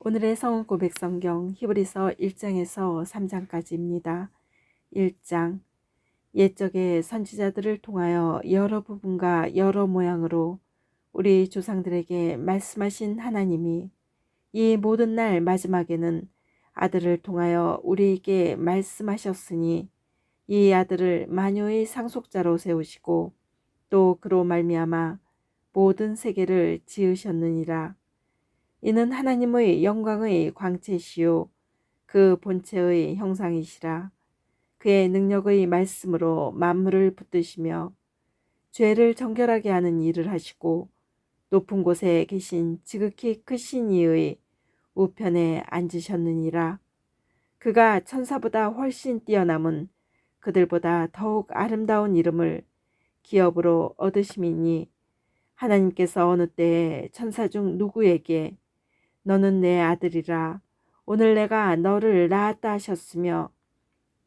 오늘의 성은 고백 성경 히브리서 1장에서 3장까지입니다. 1장 옛적의 선지자들을 통하여 여러 부분과 여러 모양으로 우리 조상들에게 말씀하신 하나님이 이 모든 날 마지막에는 아들을 통하여 우리에게 말씀하셨으니 이 아들을 만유의 상속자로 세우시고 또 그로 말미암아 모든 세계를 지으셨느니라. 이는 하나님의 영광의 광채시요 그 본체의 형상이시라. 그의 능력의 말씀으로 만물을 붙드시며 죄를 정결하게 하는 일을 하시고 높은 곳에 계신 지극히 크신 이의 우편에 앉으셨느니라. 그가 천사보다 훨씬 뛰어남은 그들보다 더욱 아름다운 이름을 기업으로 얻으심이니 하나님께서 어느 때에 천사 중 누구에게 너는 내 아들이라 오늘 내가 너를 낳았다 하셨으며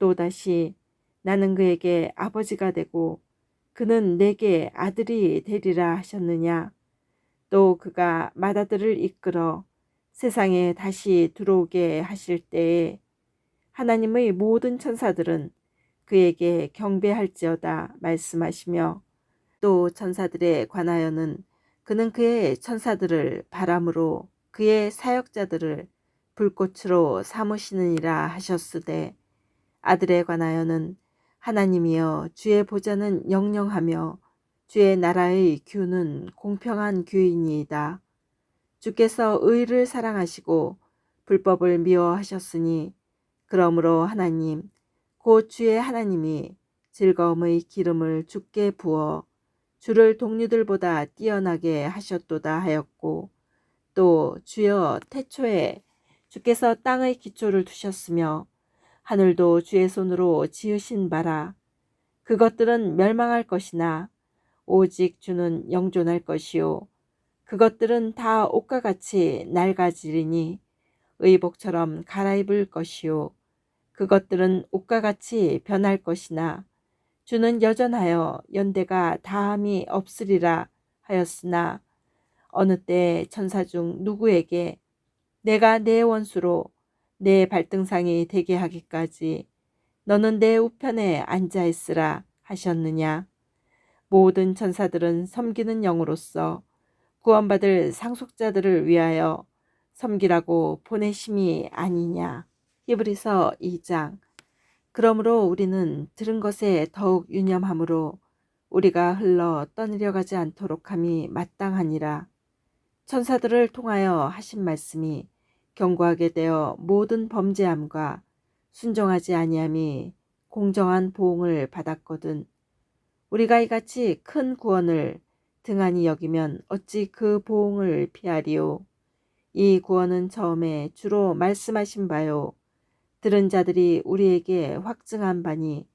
또다시 나는 그에게 아버지가 되고 그는 내게 아들이 되리라 하셨느냐. 또 그가 맏아들을 이끌어 세상에 다시 들어오게 하실 때에 하나님의 모든 천사들은 그에게 경배할지어다 말씀하시며 또 천사들에 관하여는 그는 그의 천사들을 바람으로 그의 사역자들을 불꽃으로 삼으시느니라 하셨으되 아들에 관하여는 하나님이여 주의 보좌는 영영하며 주의 나라의 규는 공평한 규이니이다. 주께서 의를 사랑하시고 불법을 미워하셨으니 그러므로 하나님 곧 주의 하나님이 즐거움의 기름을 주께 부어 주를 동류들보다 뛰어나게 하셨도다 하였고 또 주여 태초에 주께서 땅의 기초를 두셨으며 하늘도 주의 손으로 지으신 바라. 그것들은 멸망할 것이나 오직 주는 영존할 것이요 그것들은 다 옷과 같이 낡아지리니 의복처럼 갈아입을 것이요 그것들은 옷과 같이 변할 것이나 주는 여전하여 연대가 다함이 없으리라 하였으나 어느 때 천사 중 누구에게 내가 내 원수로 내 발등상이 되게 하기까지 너는 내 우편에 앉아 있으라 하셨느냐. 모든 천사들은 섬기는 영으로서 구원받을 상속자들을 위하여 섬기라고 보내심이 아니냐. 히브리서 2장 그러므로 우리는 들은 것에 더욱 유념함으로 우리가 흘러 떠내려가지 않도록 함이 마땅하니라. 천사들을 통하여 하신 말씀이 견고하게 되어 모든 범죄함과 순종하지 아니함이 공정한 보응을 받았거든. 우리가 이같이 큰 구원을 등한히 여기면 어찌 그 보응을 피하리요. 이 구원은 처음에 주로 말씀하신 바요 들은 자들이 우리에게 확증한 바니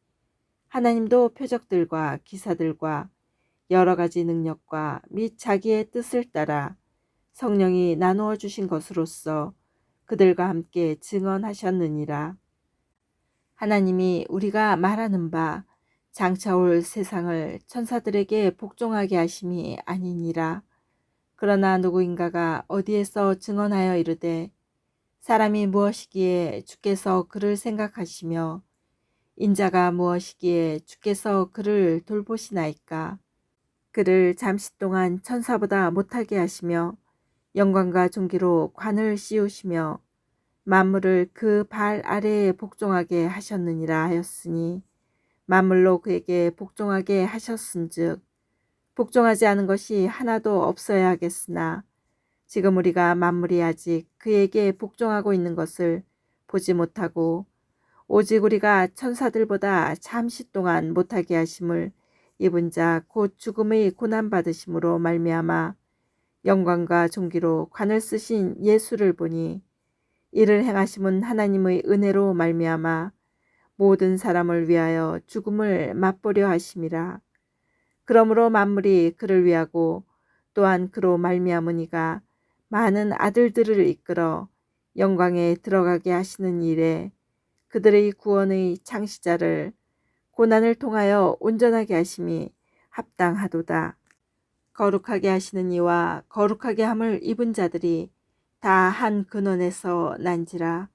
하나님도 표적들과 기사들과 여러 가지 능력과 및 자기의 뜻을 따라 성령이 나누어 주신 것으로서 그들과 함께 증언하셨느니라. 하나님이 우리가 말하는 바 장차 올 세상을 천사들에게 복종하게 하심이 아니니라. 그러나 누구인가가 어디에서 증언하여 이르되 사람이 무엇이기에 주께서 그를 생각하시며 인자가 무엇이기에 주께서 그를 돌보시나이까. 그를 잠시 동안 천사보다 못하게 하시며 영광과 존귀로 관을 씌우시며 만물을 그 발 아래에 복종하게 하셨느니라 하였으니 만물로 그에게 복종하게 하셨은즉 복종하지 않은 것이 하나도 없어야 하겠으나 지금 우리가 만물이 아직 그에게 복종하고 있는 것을 보지 못하고 오직 우리가 천사들보다 잠시 동안 못하게 하심을 입은 자 곧 죽음의 고난 받으심으로 말미암아 영광과 존귀로 관을 쓰신 예수를 보니 이를 행하심은 하나님의 은혜로 말미암아 모든 사람을 위하여 죽음을 맛보려 하심이라. 그러므로 만물이 그를 위하고 또한 그로 말미암으니가 많은 아들들을 이끌어 영광에 들어가게 하시는 일에 그들의 구원의 창시자를 고난을 통하여 온전하게 하심이 합당하도다. 거룩하게 하시는 이와 거룩하게 함을 입은 자들이 다 한 근원에서 난지라.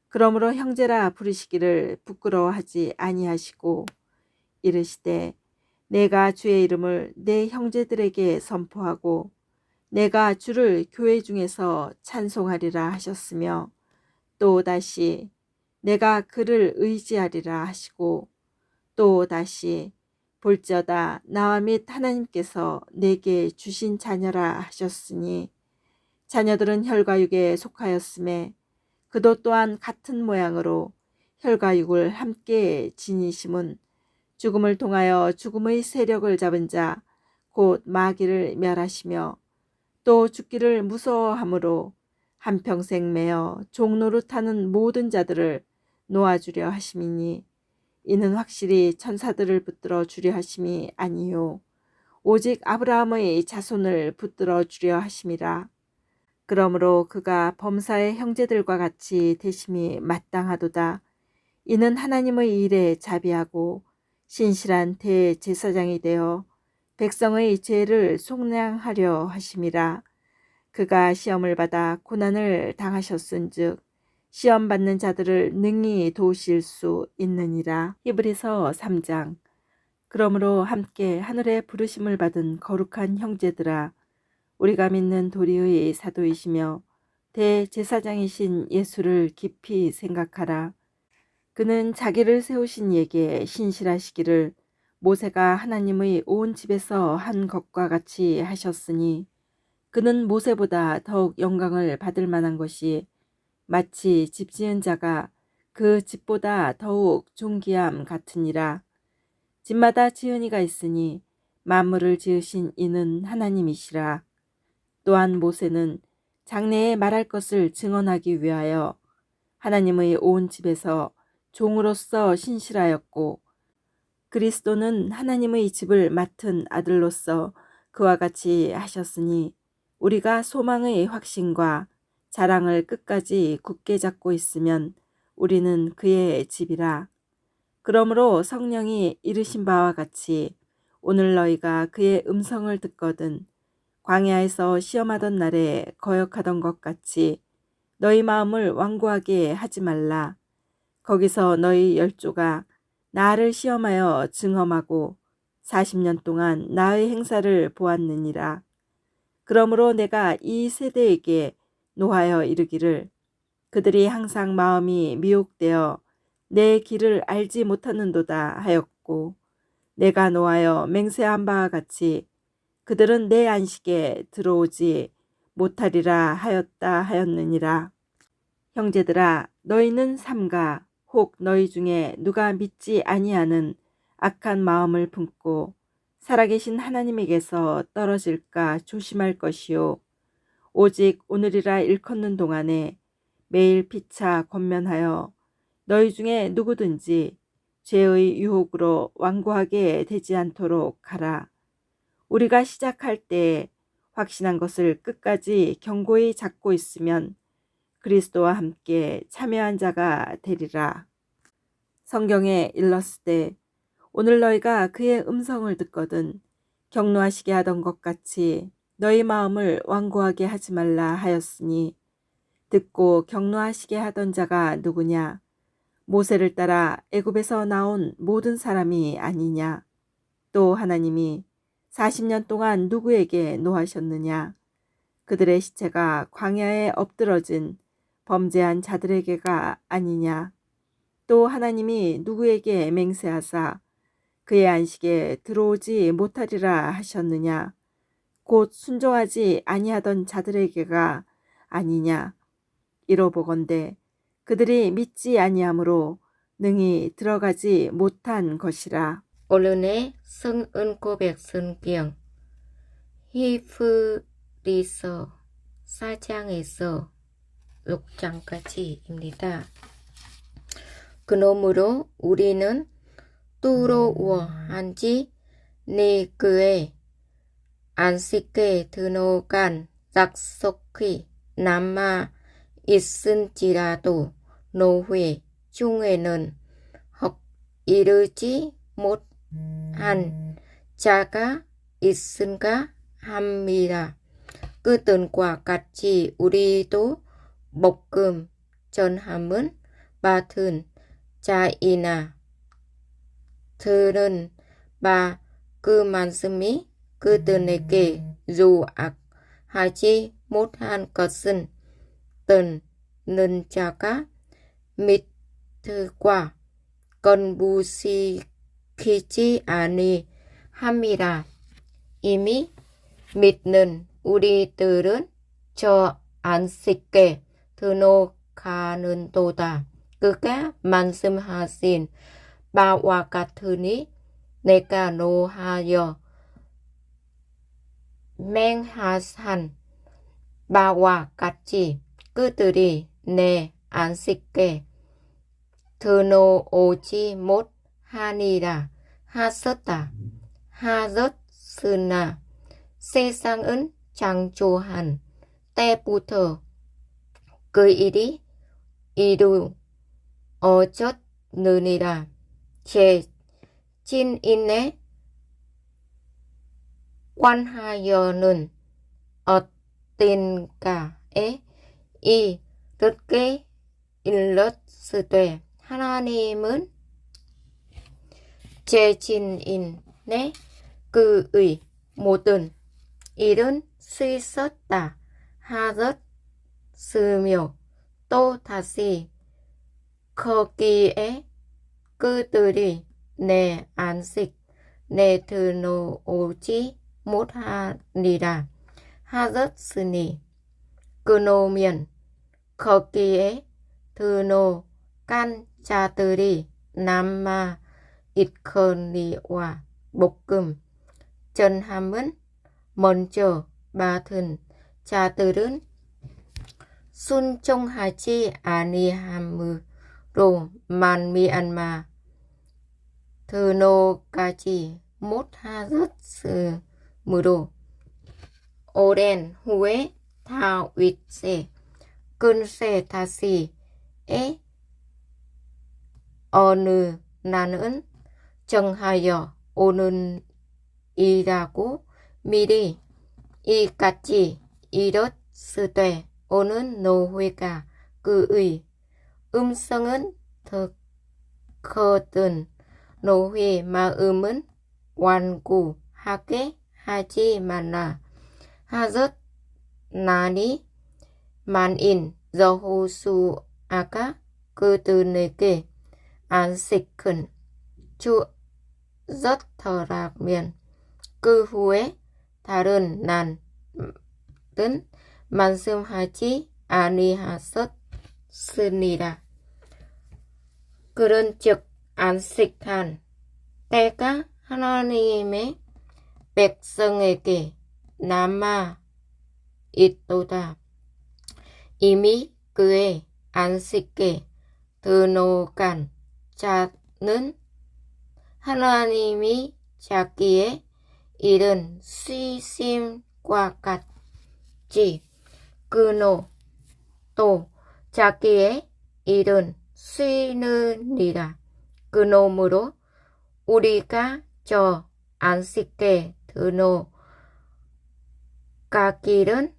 그러므로 형제라 부르시기를 부끄러워하지 아니하시고 이르시되 내가 주의 이름을 내 형제들에게 선포하고 내가 주를 교회 중에서 찬송하리라 하셨으며 또 다시 내가 그를 의지하리라 하시고 또 다시 볼지어다 나와 및 하나님께서 내게 주신 자녀라 하셨으니 자녀들은 혈과 육에 속하였음에 그도 또한 같은 모양으로 혈과 육을 함께 지니심은 죽음을 통하여 죽음의 세력을 잡은 자 곧 마귀를 멸하시며 또 죽기를 무서워함으로 한평생 매어 종노릇하는 모든 자들을 놓아주려 하심이니 이는 확실히 천사들을 붙들어 주려 하심이 아니요 오직 아브라함의 자손을 붙들어 주려 하심이라. 그러므로 그가 범사의 형제들과 같이 되심이 마땅하도다. 이는 하나님의 일에 자비하고 신실한 대제사장이 되어 백성의 죄를 속량하려 하심이라. 그가 시험을 받아 고난을 당하셨은즉 시험 받는 자들을 능히 도우실 수 있느니라. 히브리서 3장. 그러므로 함께 하늘에 부르심을 받은 거룩한 형제들아, 우리가 믿는 도리의 사도이시며 대제사장이신 예수를 깊이 생각하라. 그는 자기를 세우신 이에게 신실하시기를 모세가 하나님의 온 집에서 한 것과 같이 하셨으니 그는 모세보다 더욱 영광을 받을 만한 것이 마치 집 지은 자가 그 집보다 더욱 존귀함 같으니라. 집마다 지은 이가 있으니 만물을 지으신 이는 하나님이시라. 또한 모세는 장래에 말할 것을 증언하기 위하여 하나님의 온 집에서 종으로서 신실하였고 그리스도는 하나님의 집을 맡은 아들로서 그와 같이 하셨으니 우리가 소망의 확신과 자랑을 끝까지 굳게 잡고 있으면 우리는 그의 집이라. 그러므로 성령이 이르신 바와 같이 오늘 너희가 그의 음성을 듣거든 광야에서 시험하던 날에 거역하던 것 같이 너희 마음을 완고하게 하지 말라. 거기서 너희 열조가 나를 시험하여 증험하고 40년 동안 나의 행사를 보았느니라. 그러므로 내가 이 세대에게 노하여 이르기를 그들이 항상 마음이 미혹되어 내 길을 알지 못하는도다 하였고 내가 노하여 맹세한 바와 같이 그들은 내 안식에 들어오지 못하리라 하였다 하였느니라. 형제들아 너희는 삼가 혹 너희 중에 누가 믿지 아니하는 악한 마음을 품고 살아계신 하나님에게서 떨어질까 조심할 것이요 오직 오늘이라 일컫는 동안에 매일 피차 권면하여 너희 중에 누구든지 죄의 유혹으로 완고하게 되지 않도록 하라. 우리가 시작할 때 확신한 것을 끝까지 견고히 잡고 있으면 그리스도와 함께 참여한 자가 되리라. 성경에 일렀으되 오늘 너희가 그의 음성을 듣거든 격노하시게 하던 것 같이 너희 마음을 완고하게 하지 말라 하였으니 듣고 격노하시게 하던 자가 누구냐? 모세를 따라 애굽에서 나온 모든 사람이 아니냐? 또 하나님이 40년 동안 누구에게 노하셨느냐? 그들의 시체가 광야에 엎드러진 범죄한 자들에게가 아니냐? 또 하나님이 누구에게 맹세하사 그의 안식에 들어오지 못하리라 하셨느냐? 곧 순종하지 아니하던 자들에게가 아니냐? 이로보건대 그들이 믿지 아니하므로 능히 들어가지 못한 것이라. 오늘의 성은 고백 성경 히브리서 4장에서 6장까지입니다. 그러므로 우리는 두려워한지 네 그의 안식에 들어간 약속이 남아 있은지라도 노회 중에는 혹 이르지 못한 자가 있은가 함이라. 그 뜬과 같이 우리도 볶음 전함은 받은 자이나 들은 바 그 말씀이 그들에게 유익하지 못한 것은 듣는 자가 믿음과 건부시키지 아니함이라. 이미 믿는 우리들은 저 안식에 들어가는도다. 그가 말씀하신 바와 같으니 내가 노하여 맹하산 바와 같이 그들이 내 안식에 들어오지 못하니라 하셨으나 세상은 창조한 때부터 그 일이 이루어졌느니라. 제 진인에 관하여는 어딘가에 이르게 일렀으되 하나님은 제 진인의 그의 모든 일은 쓰셨다 하셨으며 또 다시 거기에 그들이 내 안식 내 들어오지 못하니라 하셨으니 그러면 거기에 들어간 자들이 남아 있거니와 볶음 전함은 먼저 받은 자들은 순종하지 아니함으로 말미암아 들어가지 못하였으므로 오랜 후에 다윗의 근세 다시에 어느 날은 정하여 오는이라고 미리 이같이 이뤘으되 오는 노회가 그의 음성은 듣거든 노회 마음은 완고하게 하지 말라 하셨나니 만인 여호수아가 그들에게 안식은 주었더라면 그 후에 다른 날은 말씀하지 아니하셨으니라. 그런즉 안식한 때가 하나님의 백성에게 남아 있도다. 이미 그의 안식에 들어간 자는 하나님이 자기의 이른 쉬심과 같이 그노 또 자기의 일은 쉬느니라. 그러므로 우리가 저 안식에 들어가기는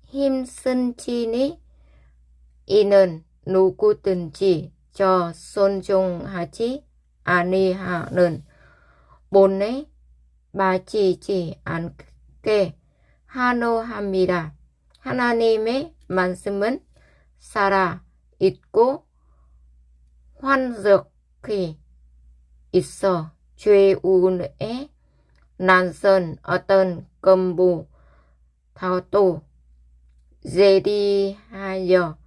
힘쓰지니 이는 누구든지 저 순종하지 아니하는 본에 맞이지 않게 하노함이라. 하나님의 말씀은 살아 있고 완전히 있어 죄운에 난선 어떤 건보다도 제리하여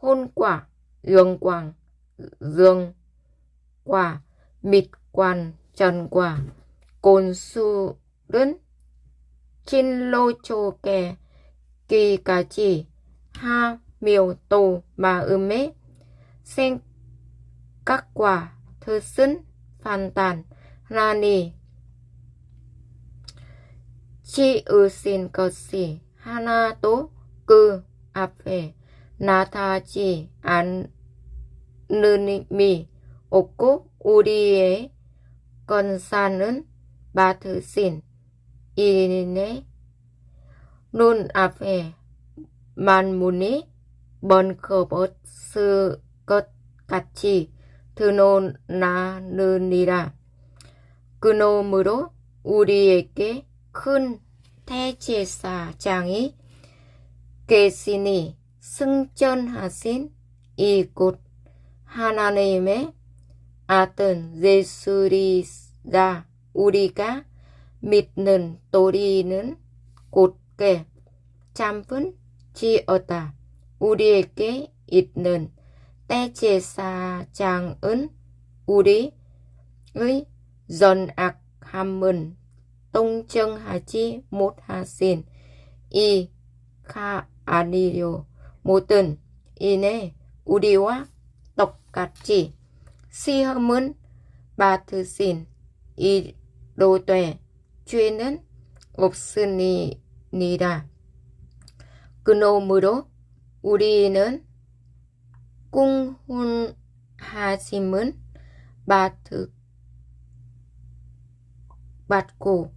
혼과 영광 영과 밑관 전과 곤술은 진로 쪽에 끼까지 하며 또 마음의 생각과 뜻은 판단하니 지으신 것이 하나도 그 앞에 나타나지 않음이 없고 우리의 권사는 받으신 이인의 눈 앞에 만문이 번거벗을 것 같이 드러나느니라. 그러므로 우리에게 큰 대제사장이 계시니 승천하신 이곳 하나님의 아들 예수리라. 우리가 믿는 도리는 곧게 잠은 지었다. 우리에게 있는 대제사장은 우리의 전악함은 동정하지 못하신 이가 아니요 모든 이내 우리와 똑같이 시험은 받으신 이로되 죄는 없으니라. 그러므로 우리는 공훈하심은 받고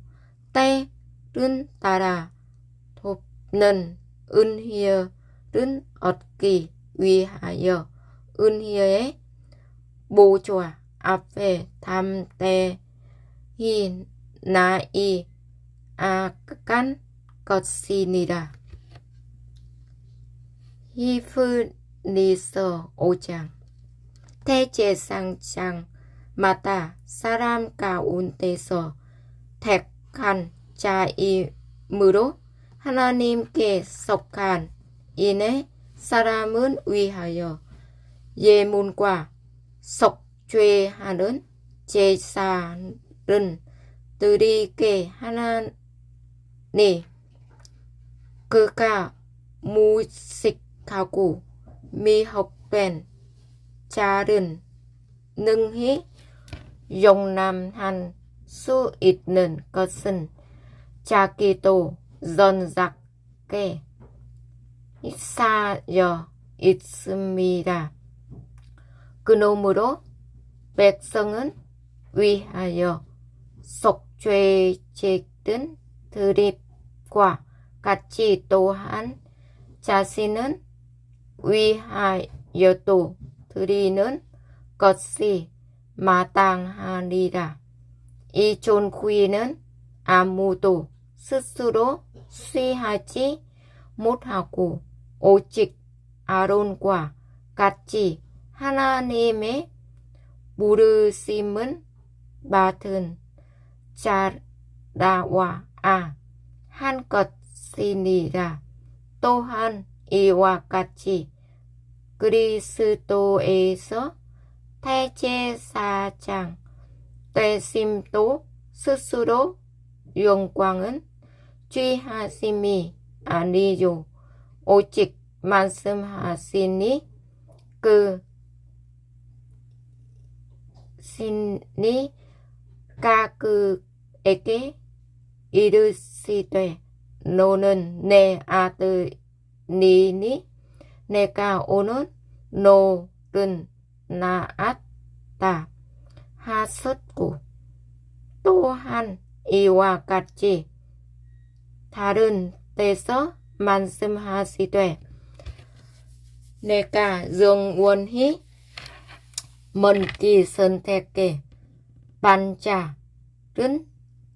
때를 따라 돕는 은혜를 얻기 위하여 은혜의 보좌 앞에 담대히 나아간 것이니라. 히브리서 5장. 대제사장마다 사람 가운데서 택한 자이므로 하나님께 속한 이내 사람은 위하여 예물과 속죄하는 제사를 드리게 하나니 그가 무식하고 미혹된 자를 능히 용납할 수 있는 것은 자기도 전작게 쌓여 있습니다. 그러므로 백성은 위하여 속죄제든 드립과 같이 또한 자신은 위하여도 드리는 것이 마땅하리라. 이 존귀는 아무도 스스로 취하지 못하고 오직 아론과 같이 하나님의 부르심은 받은 자라와 한 것이니라. 또한 이와 같이 그리스도에서 대제사장 되심도 스스로 영광은 취하심이 아니요 오직 말씀하시니 그 신이 그에게 이르시되 너는 내 아들이니 내가 오늘 너를 낳았다 하셨고 또한 이와 같이 다른 데서 말씀하시되 내가 영원히 먼지 선택에 반자를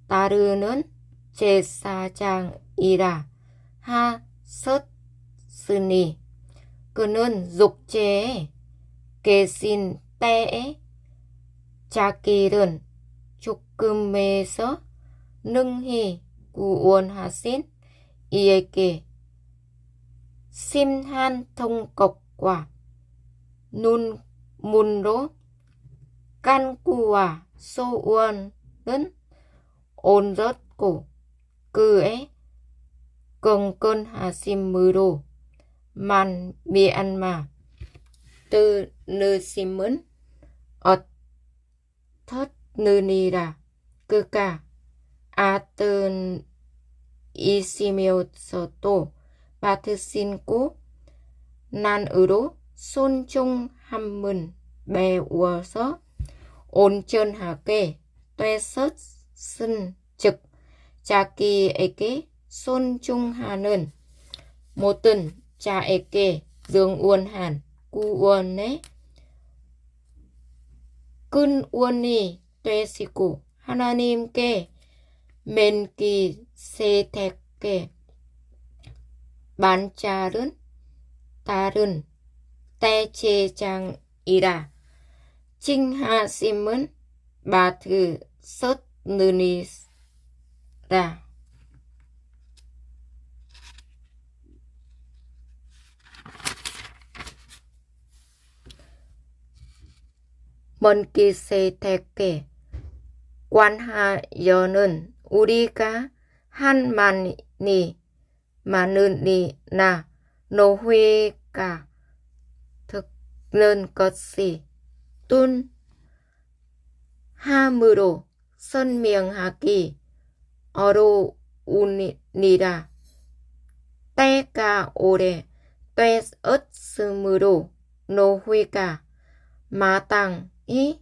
따르는 제사장이라 하셨으니 그는 육체에 계신 때에 자기를 죽음에서 능히 구원하신 이에게 심한 통곡과 눈물로 간구와 소원은 얹었고 그의 경건하심으로 말미암아 들으심은 어떻느니라. 그가 아들이시면서도 받으신고 난으로 순종함은 배워서 온전하게 되셨은즉 자기에게 존중하는 모든 자에게 영원한 구원의 근원이 되시고 하나님께 멜기세덱의 만자른 다른 대제장이라 칭하심은 받으셨느니라. 멜기세덱에 관하여는 우리가 한 만이 많으니나 노회가 듣는 것이 둔함으로 설명하기 어려우니라. 때가 오래 되었으므로 노회가 마땅히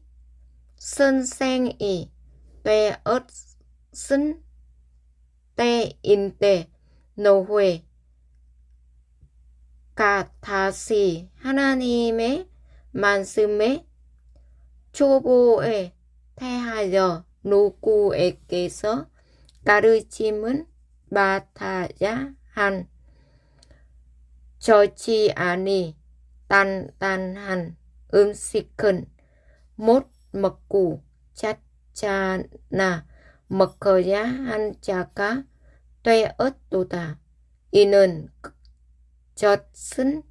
선생이 되었은 때인데 노회가 다시 하나님의 말씀에 초보에 대하여 누구에게서 가르침을 받아야 한 좋지 아니 단단한 음식은 못 먹고 잤잖아 먹어야 한 자가 되었도다. 이는 젖은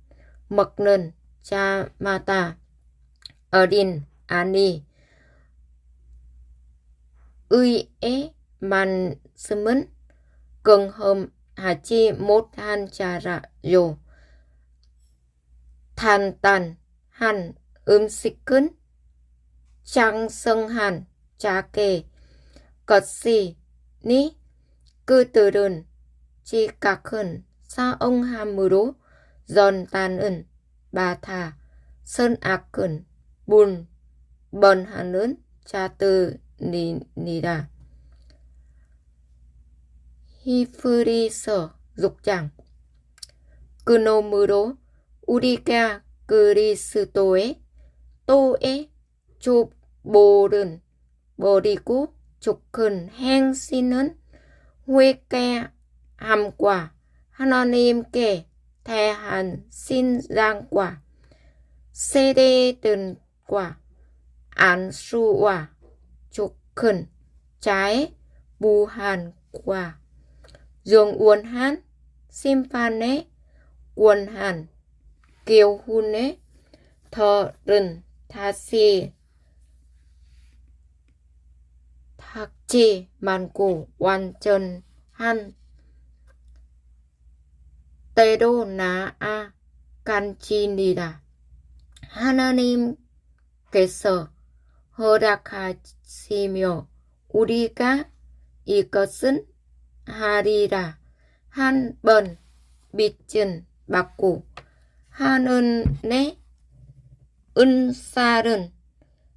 먹는 자마다 어린 아니 의의 말씀은 경험하지 못한 자라요. 단단한 음식은 장성한 자게 것이니 그들은 지각은 사응함으로 전단은 받아 선악은 분번하는 자들이니라. 히브리서 6장. 그러므로 우리가 그리스도의 또의 좁모른 버리고 좁은 행실은 회개함과 하나님께 대한 신랑과 세대들과 안수와 좁은 자의 무한과 영원한 심판의 원한 교훈의 덜은 다시 닥지 말고 완전한 때로 나아간지니라. 하나님께서 허락하시며 우리가 이것은 하리라 한 번 빚은 받고 하늘의 은사는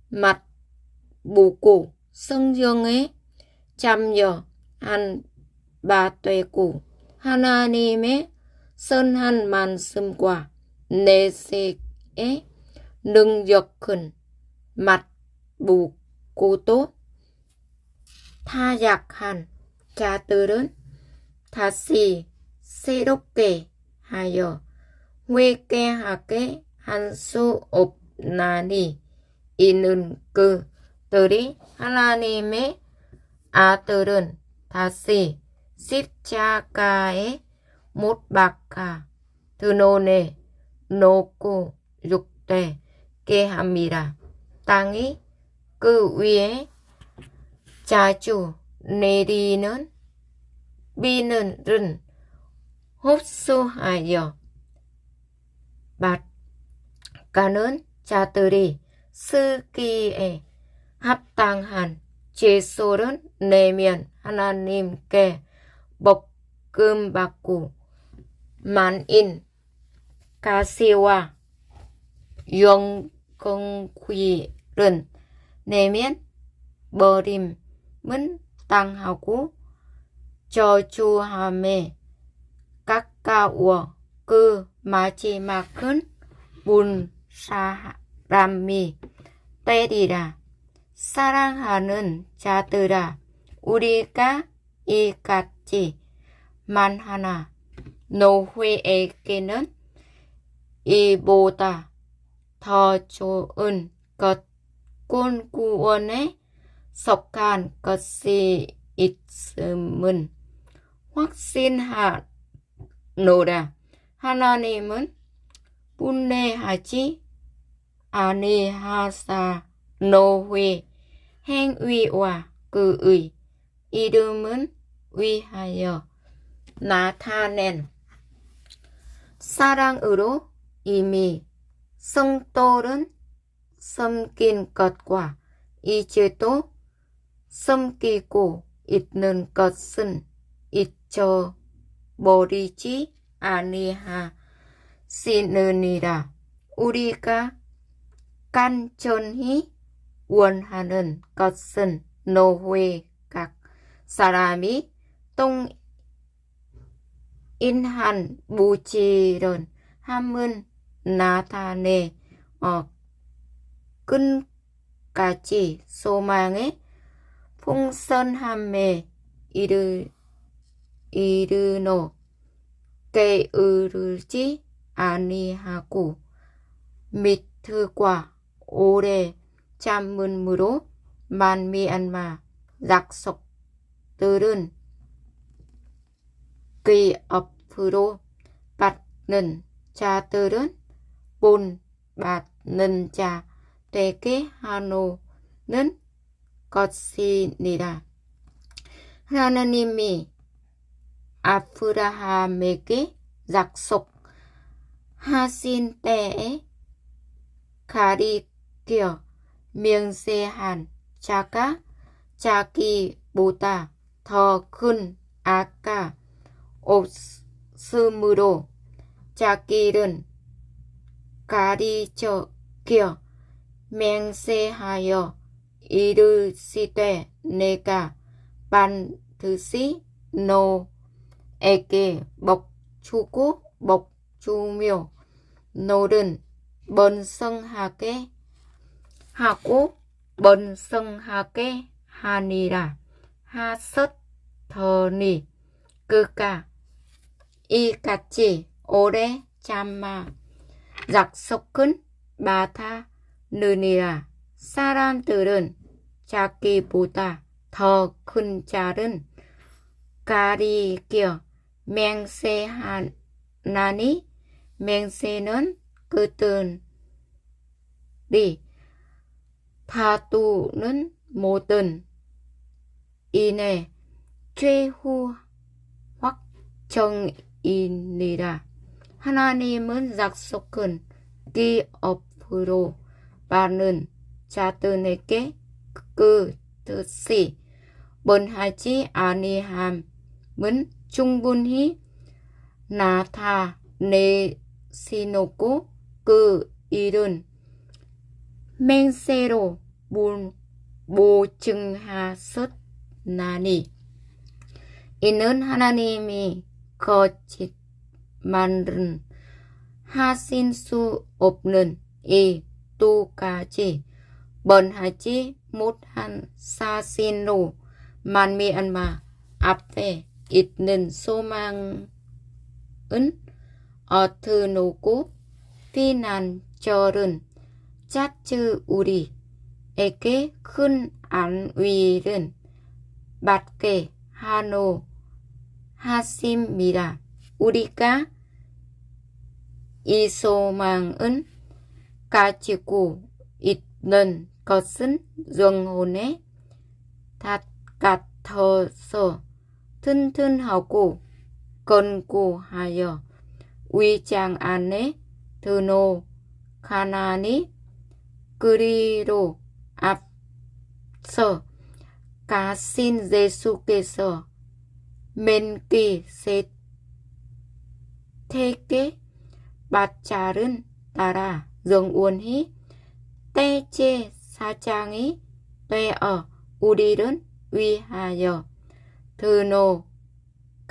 맛보고 성령에 참여한 바 되고 하나님의 선한 말씀과 내세의 능력은 맛보고도 타약한 자들은 다시 새롭게 하여 회개하게 할 수 없나니 이는 그들이 하나님의 아들은 다시 십자가에 못 박아 드론에 놓고 죽게 함이라. 땅이 그 위에 자주 내리는 비는 흡수하여 가는 자들이 쓰기에 합당한 제소를 내면 하나님께 볶음받고 만인 가시와 영광귀를 내면 버림은 당하고 저주함에 가까워 그 마지막은 문사람이 때리라. 사랑하는 자들아, 우리가 이같이 만하나 노회에게는 이보다 더 좋은 것, 군 구원에 속한 것이 있음은 확신하노라. 하나님은 분내하지 아니하사 노회 행위와 그의 이름은 위하여 나타낸 사랑으로 이미 성도는 섬긴 것과 이제도 섬기고 있는 것은 잊어버리지 아니하시느니라. 우리가 간절히 원하는 것은 노회 각 사람이 동일한 부지런함을 나타내 끝까지 소망의 풍성함에 이르노 게으르지 아니하고 믿음과 오래 참음으로 말미암아 약속들은 그 앞으로 받는 자들은 본 받는 자 되게 하노는 것이니라. 하나님이 아브라함에게 약속하신 때에 가리켜 명세한 자가 자기보다 더 큰 아가 없으므로 자기를 가리켜 맹세하여 이르시되 내가 반드시 너에게 복 주고 복 주며 너를 번성하게 하고 번성하게 하니라 하셨더니 그가 이같이 오래 참아 약속은 받았느니라. 사람들은 자기보다 더 큰 자를 가리켜 맹세하나니 맹세는 그들이 다투는 모든 인의 최후 확정이니라. 하나님은 약속은 그 앞으로 받는 자들에게 그 뜻이 번하지 아니함은 충분히 나타내시놓고 그 일은 맹세로 모증하셨나니 이는 하나님이 거짓말은 하실 수 없는 이 두 가지 번하지 못한 사실로 말미암아 앞에 있는 소망은 어트노고 피난절은 자주 우리에게 큰 안위를 받게 하노 하심이라. 우리가 이 소망은 가지고 있는 것은 영혼의 닷 같아서 튼튼하고 견고하여 위장 안에 드노가나니 그리로 앞서 가신 예수께서 맨기 세태게 마찰은 따라 영원히 대제 사장이 되어 우리를 위하여 드노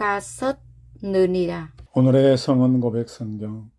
가섰느니라. 오늘의 성은 고백 성경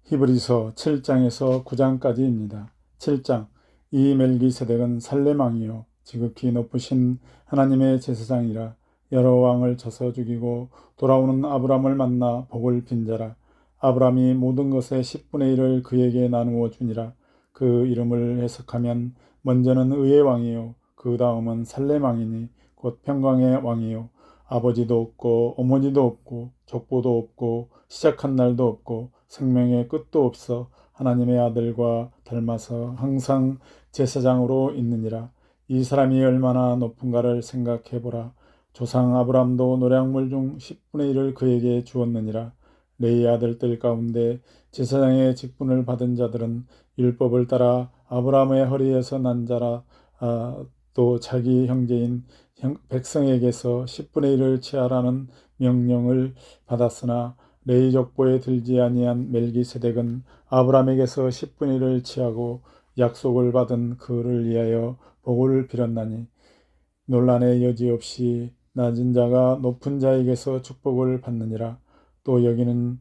히브리서 7장에서 9장까지입니다. 7장 이 멜기세덱은 살렘 왕이요 지극히 높으신 하나님의 제사장이라 여러 왕을 쳐서 죽이고 돌아오는 아브람을 만나 복을 빈자라. 아브람이 모든 것의 10분의 1을 그에게 나누어 주니라. 그 이름을 해석하면 먼저는 의의 왕이요 그 다음은 살렘 왕이니 곧 평강의 왕이요 아버지도 없고 어머니도 없고 족보도 없고 시작한 날도 없고 생명의 끝도 없어 하나님의 아들과 닮아서 항상 제사장으로 있느니라. 이 사람이 얼마나 높은가를 생각해보라. 조상 아브람도 노량물 중 10분의 1을 그에게 주었느니라. 레위 아들들 가운데 제사장의 직분을 받은 자들은 율법을 따라 아브람의 허리에서 난 자라. 또 자기 형제인 백성에게서 10분의 1을 취하라는 명령을 받았으나 레위 족보에 들지 아니한 멜기세덱은 아브람에게서 10분의 1을 취하고 약속을 받은 그를 위하여 복을 빌었나니 논란의 여지 없이 낮은 자가 높은 자에게서 축복을 받느니라. 또 여기는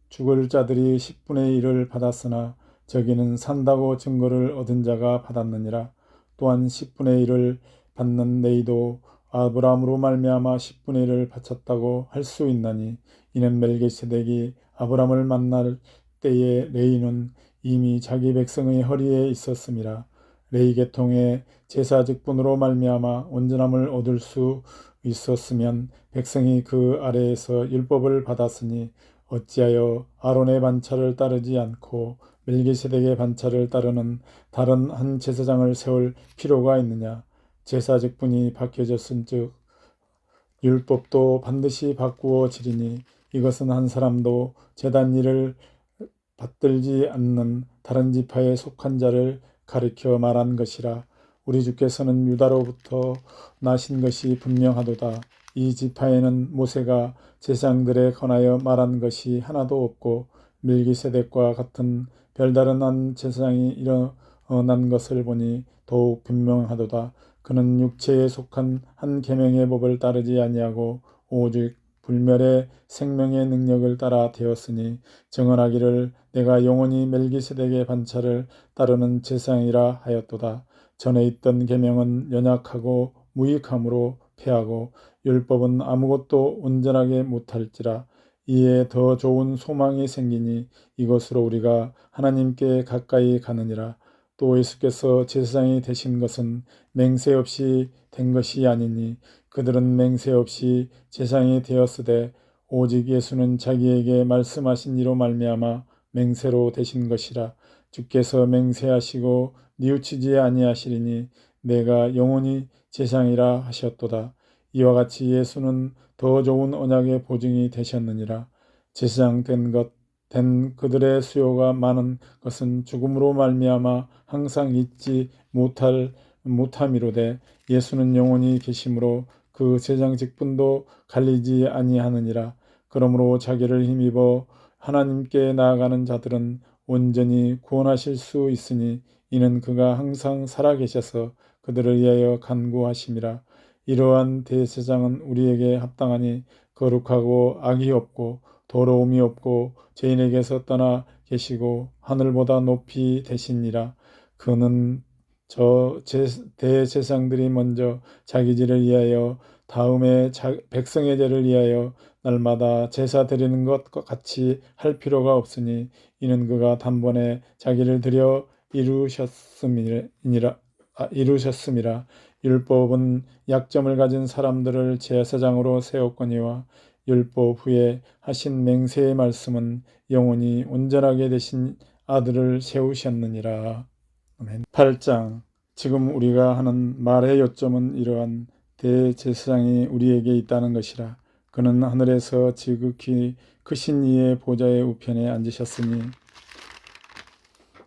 죽을 자들이 10분의 1을 받았으나 저기는 산다고 증거를 얻은 자가 받았느니라. 또한 10분의 1을 받는 레위도 아브라함으로 말미암아 10분의 1을 바쳤다고 할 수 있나니 이는 멜기세덱이 아브라함을 만날 때에 레위는 이미 자기 백성의 허리에 있었음이라. 레위 계통의 제사 직분으로 말미암아 온전함을 얻을 수 있었으면 백성이 그 아래에서 율법을 받았으니 어찌하여 아론의 반차를 따르지 않고 멜기세덱의 반차를 따르는 다른 한 제사장을 세울 필요가 있느냐. 제사 직분이 바뀌어졌은즉 율법도 반드시 바꾸어지리니 이것은 한 사람도 제단 일을 받들지 않는 다른 지파에 속한 자를 가리켜 말한 것이라. 우리 주께서는 유다로부터 나신 것이 분명하도다. 이 지파에는 모세가 제사장들에 관하여 말한 것이 하나도 없고 멜기세덱과 같은 별다른 한 제사장이 일어난 것을 보니 더욱 분명하도다. 그는 육체에 속한 한 계명의 법을 따르지 아니하고 오직 불멸의 생명의 능력을 따라 되었으니 정언하기를 내가 영원히 멜기세덱의 반차를 따르는 제사장이라 하였도다. 전에 있던 계명은 연약하고 무익함으로 패하고 율법은 아무것도 온전하게 못할지라. 이에 더 좋은 소망이 생기니 이것으로 우리가 하나님께 가까이 가느니라. 또 예수께서 제사장이 되신 것은 맹세 없이 된 것이 아니니 그들은 맹세 없이 제사장이 되었으되 오직 예수는 자기에게 말씀하신 이로 말미암아 맹세로 되신 것이라. 주께서 맹세하시고 뉘우치지 아니하시리니 내가 영원히 제사장이라 하셨도다. 이와 같이 예수는 더 좋은 언약의 보증이 되셨느니라. 제사장 된 그들의 수요가 많은 것은 죽음으로 말미암아 항상 잊지 못함이로되 예수는 영원히 계심으로 그 제사장 직분도 갈리지 아니하느니라. 그러므로 자기를 힘입어 하나님께 나아가는 자들은 온전히 구원하실 수 있으니 이는 그가 항상 살아계셔서 그들을 위하여 간구하심이라. 이러한 대제사장은 우리에게 합당하니 거룩하고 악이 없고 더러움이 없고 죄인에게서 떠나 계시고 하늘보다 높이 되시니라. 그는 저 대제사장들이 먼저 자기 죄를 위하여 다음에 백성의 죄를 위하여 날마다 제사 드리는 것과 같이 할 필요가 없으니 이는 그가 단번에 자기를 드려 이루셨음이라. 율법은 약점을 가진 사람들을 제사장으로 세웠거니와 율법 후에 하신 맹세의 말씀은 영원히 온전하게 되신 아들을 세우셨느니라. 아멘. 8장 지금 우리가 하는 말의 요점은 이러한 대제사장이 우리에게 있다는 것이라. 그는 하늘에서 지극히 크신 이의 보좌의 우편에 앉으셨으니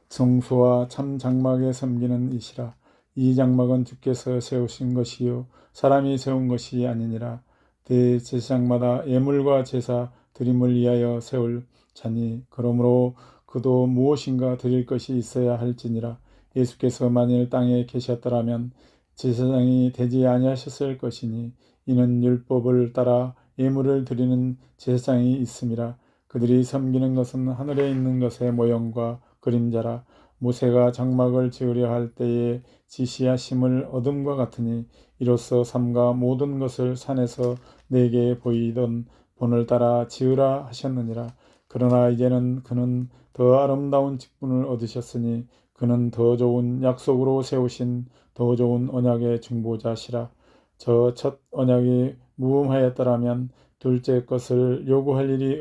성소와 참 장막에 섬기는 이시라. 이 장막은 주께서 세우신 것이요 사람이 세운 것이 아니니라. 대제사장마다 예물과 제사 드림을 위하여 세울 자니 그러므로 그도 무엇인가 드릴 것이 있어야 할지니라. 예수께서 만일 땅에 계셨더라면 제사장이 되지 아니하셨을 것이니 이는 율법을 따라 예물을 드리는 제사장이 있음이라. 그들이 섬기는 것은 하늘에 있는 것의 모형과 그림자라. 모세가 장막을 지으려 할 때에 지시하심을 어둠과 같으니 이로써 삼가 모든 것을 산에서 내게 보이던 본을 따라 지으라 하셨느니라. 그러나 이제는 그는 더 아름다운 직분을 얻으셨으니 그는 더 좋은 약속으로 세우신 더 좋은 언약의 중보자시라. 저 첫 언약이 무음하였더라면 둘째 것을 요구할 일이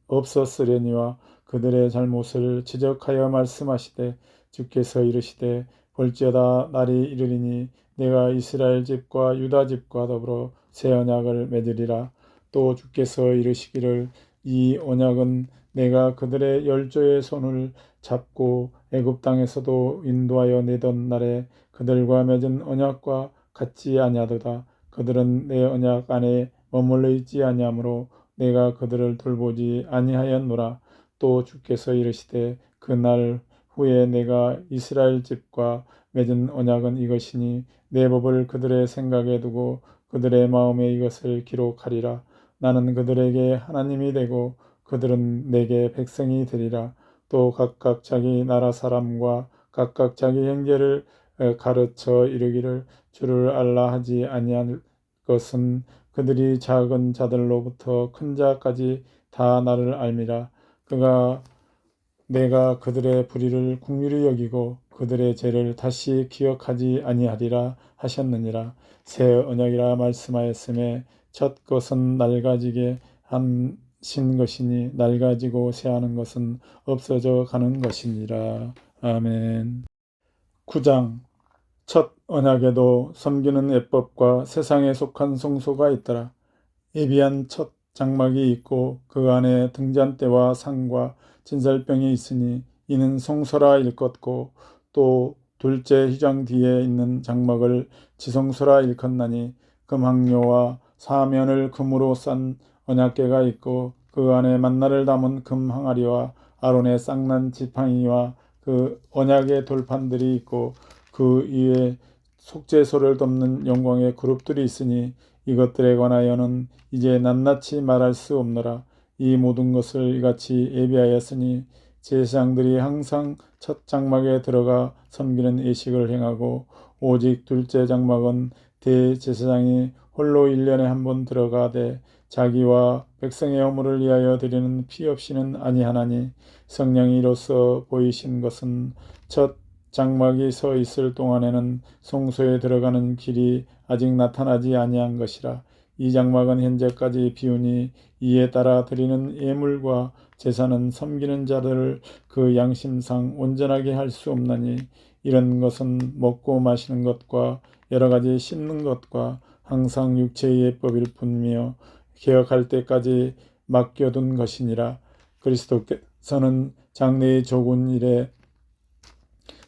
없었으려니와 그들의 잘못을 지적하여 말씀하시되 주께서 이르시되 볼지어다 날이 이르리니 내가 이스라엘 집과 유다 집과 더불어 새 언약을 맺으리라. 또 주께서 이르시기를 이 언약은 내가 그들의 열조의 손을 잡고 애굽 땅에서도 인도하여 내던 날에 그들과 맺은 언약과 같지 아니하도다. 그들은 내 언약 안에 머물러 있지 아니하므로 내가 그들을 돌보지 아니하였노라. 또 주께서 이르시되 그 날 후에 내가 이스라엘 집과 맺은 언약은 이것이니 내 법을 그들의 생각에 두고 그들의 마음에 이것을 기록하리라. 나는 그들에게 하나님이 되고 그들은 내게 백성이 되리라. 또 각각 자기 나라 사람과 각각 자기 형제를 가르쳐 이르기를 주를 알라 하지 아니할 것은 그들이 작은 자들로부터 큰 자까지 다 나를 알미라. 내가 그들의 불의를 긍휼히 여기고 그들의 죄를 다시 기억하지 아니하리라 하셨느니라. 새 언약이라 말씀하였음에 첫 것은 낡아지게 하신 것이니 낡아지고 새하는 것은 없어져 가는 것이니라. 아멘. 9장. 첫 언약에도 섬기는 예법과 세상에 속한 성소가 있더라. 예비한 첫 장막이 있고 그 안에 등잔대와 상과 진설병이 있으니 이는 성소라 일컫고 또 둘째 휘장 뒤에 있는 장막을 지성소라 일컫나니 금항료와 사면을 금으로 싼 언약궤가 있고 그 안에 만나를 담은 금 항아리와 아론의 쌍난 지팡이와 그 언약의 돌판들이 있고 그 위에 속죄소를 덮는 영광의 그룹들이 있으니 이것들에 관하여는 이제 낱낱이 말할 수 없노라. 이 모든 것을 이같이 예비하였으니 제사장들이 항상 첫 장막에 들어가 섬기는 예식을 행하고 오직 둘째 장막은 대제사장이 홀로 1년에 한 번 들어가되 자기와 백성의 허물을 위하여 드리는 피 없이는 아니하나니 성령이 이로써 보이신 것은 첫 장막이 서 있을 동안에는 성소에 들어가는 길이 아직 나타나지 아니한 것이라. 이 장막은 현재까지 비우니 이에 따라 드리는 예물과 제사는 섬기는 자들을 그 양심상 온전하게 할 수 없나니 이런 것은 먹고 마시는 것과 여러 가지 씻는 것과 항상 육체의 예법일 뿐이며 개혁할 때까지 맡겨둔 것이니라. 그리스도께서는 장래의 조군 일에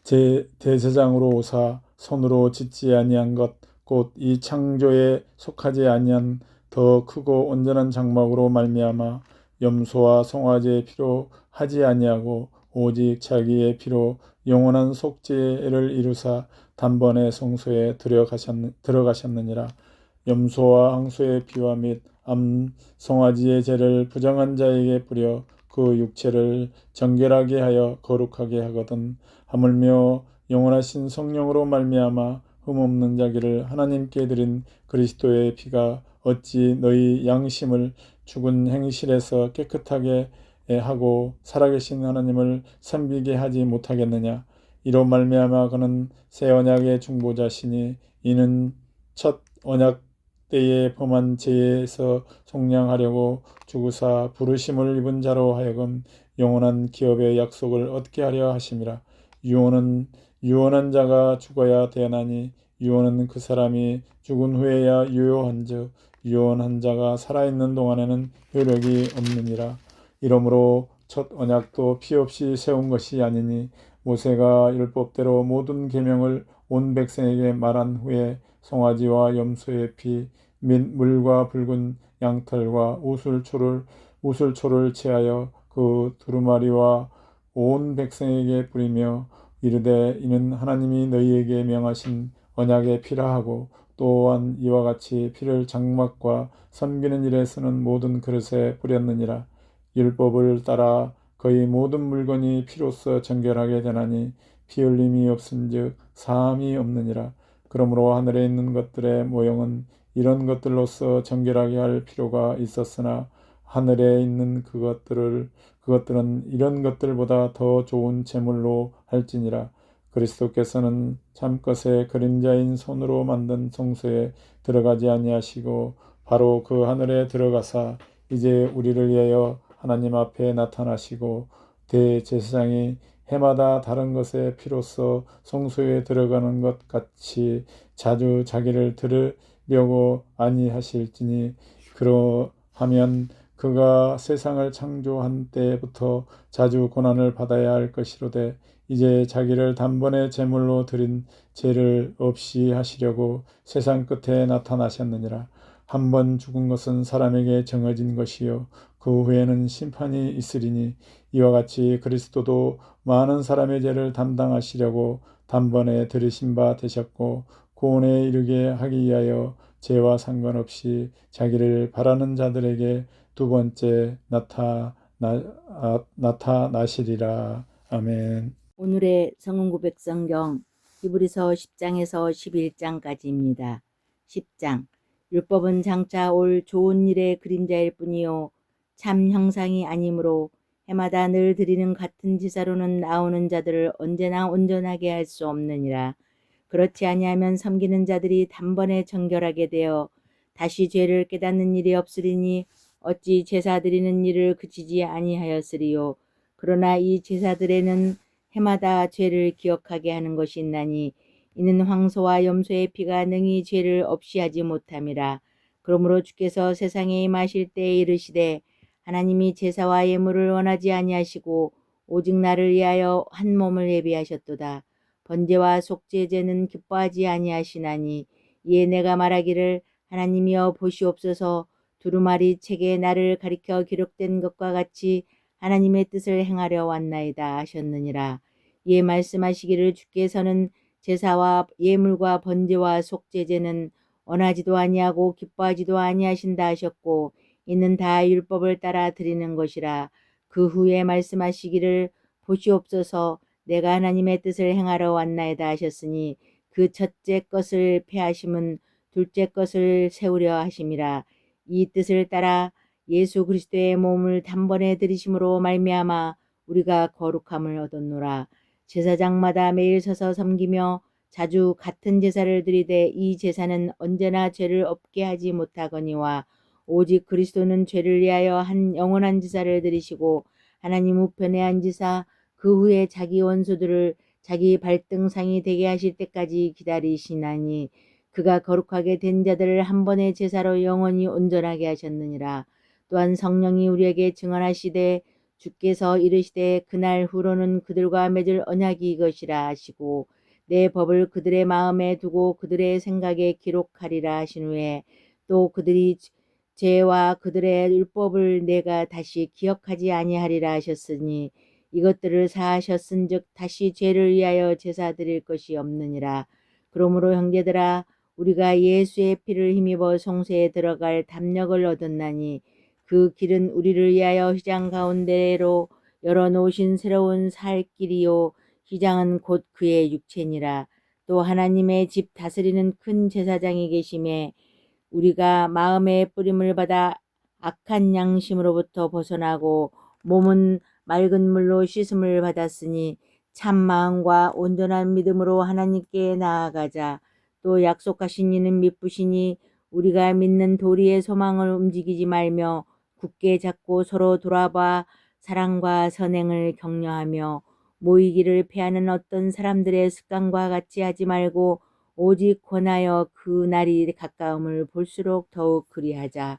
제 대제사장으로 오사 손으로 짓지 아니한 것 곧 이 창조에 속하지 아니한 더 크고 온전한 장막으로 말미암아 염소와 송아지의 피로 하지 아니하고 오직 자기의 피로 영원한 속죄를 이루사 단번에 성소에 들어가셨느니라. 염소와 항소의 피와 및 송아지의 죄를 부정한 자에게 뿌려 그 육체를 정결하게 하여 거룩하게 하거든. 하물며 영원하신 성령으로 말미암아 흠없는 자기를 하나님께 드린 그리스도의 피가 어찌 너희 양심을 죽은 행실에서 깨끗하게 하고 살아계신 하나님을 섬기게 하지 못하겠느냐. 이로 말미암아 그는 새 언약의 중보자시니 이는 첫 언약 때에 범한 죄에서 속량하려고 죽으사 부르심을 입은 자로 하여금 영원한 기업의 약속을 얻게 하려 하심이라. 유언한 자가 죽어야 되나니 유언은 그 사람이 죽은 후에야 유효한즉 유언한 자가 살아있는 동안에는 효력이 없느니라. 이러므로 첫 언약도 피 없이 세운 것이 아니니 모세가 율법대로 모든 계명을 온 백성에게 말한 후에 송아지와 염소의 피 및 물과 붉은 양털과 우슬초를 채하여 그 두루마리와 온 백성에게 뿌리며 이르되 이는 하나님이 너희에게 명하신 언약의 피라 하고 또한 이와 같이 피를 장막과 섬기는 일에 쓰는 모든 그릇에 뿌렸느니라. 율법을 따라 거의 모든 물건이 피로써 정결하게 되나니 피 흘림이 없은즉 사함이 없느니라. 그러므로 하늘에 있는 것들의 모형은 이런 것들로서 정결하게 할 필요가 있었으나 하늘에 있는 그것들은 이런 것들보다 더 좋은 제물로 할지니라. 그리스도께서는 참것의 그림자인 손으로 만든 성소에 들어가지 아니하시고 바로 그 하늘에 들어가사 이제 우리를 위하여 하나님 앞에 나타나시고 대제사장이 해마다 다른 것의 피로써 성소에 들어가는 것 같이 자주 자기를 들으려고 아니하실지니 그러하면 그가 세상을 창조한 때부터 자주 고난을 받아야 할 것이로되 이제 자기를 단번에 제물로 드린 죄를 없이 하시려고 세상 끝에 나타나셨느니라. 한 번 죽은 것은 사람에게 정해진 것이요 그 후에는 심판이 있으리니 이와 같이 그리스도도 많은 사람의 죄를 담당하시려고 단번에 들으신 바 되셨고 구원에 이르게 하기 위하여 죄와 상관없이 자기를 바라는 자들에게 두 번째 나타나시리라. 아멘. 오늘의 성은 고백 성경 히브리서 10장에서 11장까지입니다. 10장 율법은 장차 올 좋은 일의 그림자일 뿐이요 참 형상이 아니므로 해마다 늘 드리는 같은 제사로는 나오는 자들을 언제나 온전하게 할 수 없느니라. 그렇지 아니하면 섬기는 자들이 단번에 정결하게 되어 다시 죄를 깨닫는 일이 없으리니 어찌 제사 드리는 일을 그치지 아니하였으리요. 그러나 이 제사들에는 해마다 죄를 기억하게 하는 것이 있나니 이는 황소와 염소의 피가 능히 죄를 없이 하지 못함이라. 그러므로 주께서 세상에 임하실 때에 이르시되 하나님이 제사와 예물을 원하지 아니하시고 오직 나를 위하여 한 몸을 예비하셨도다. 번제와 속죄제는 기뻐하지 아니하시나니 이에 내가 말하기를 하나님이여 보시옵소서 두루마리 책에 나를 가리켜 기록된 것과 같이 하나님의 뜻을 행하려 왔나이다 하셨느니라. 이에 말씀하시기를 주께서는 제사와 예물과 번제와 속죄제는 원하지도 아니하고 기뻐하지도 아니하신다 하셨고 이는 다 율법을 따라 드리는 것이라. 그 후에 말씀하시기를 보시옵소서 내가 하나님의 뜻을 행하러 왔나이다 하셨으니 그 첫째 것을 폐하심은 둘째 것을 세우려 하심이라. 이 뜻을 따라 예수 그리스도의 몸을 단번에 들이심으로 말미암아 우리가 거룩함을 얻었노라. 제사장마다 매일 서서 섬기며 자주 같은 제사를 드리되 이 제사는 언제나 죄를 없게 하지 못하거니와 오직 그리스도는 죄를 위하여 한 영원한 제사를 드리시고 하나님 우편에 앉으사 그 후에 자기 원수들을 자기 발등상이 되게 하실 때까지 기다리시나니 그가 거룩하게 된 자들을 한 번의 제사로 영원히 온전하게 하셨느니라. 또한 성령이 우리에게 증언하시되 주께서 이르시되 그날 후로는 그들과 맺을 언약이 이것이라 하시고 내 법을 그들의 마음에 두고 그들의 생각에 기록하리라 하신 후에 또 그들이 죄와 그들의 율법을 내가 다시 기억하지 아니하리라 하셨으니 이것들을 사하셨은즉 다시 죄를 위하여 제사 드릴 것이 없느니라. 그러므로 형제들아 우리가 예수의 피를 힘입어 성소에 들어갈 담력을 얻었나니 그 길은 우리를 위하여 휘장 가운데로 열어놓으신 새로운 살 길이요 휘장은 곧 그의 육체니라. 또 하나님의 집 다스리는 큰 제사장이 계심에 우리가 마음의 뿌림을 받아 악한 양심으로부터 벗어나고 몸은 맑은 물로 씻음을 받았으니 참 마음과 온전한 믿음으로 하나님께 나아가자. 또 약속하신 이는 미쁘시니 우리가 믿는 도리의 소망을 움직이지 말며 굳게 잡고 서로 돌아봐 사랑과 선행을 격려하며 모이기를 패하는 어떤 사람들의 습관과 같이 하지 말고 오직 권하여 그 날이 가까움을 볼수록 더욱 그리하자.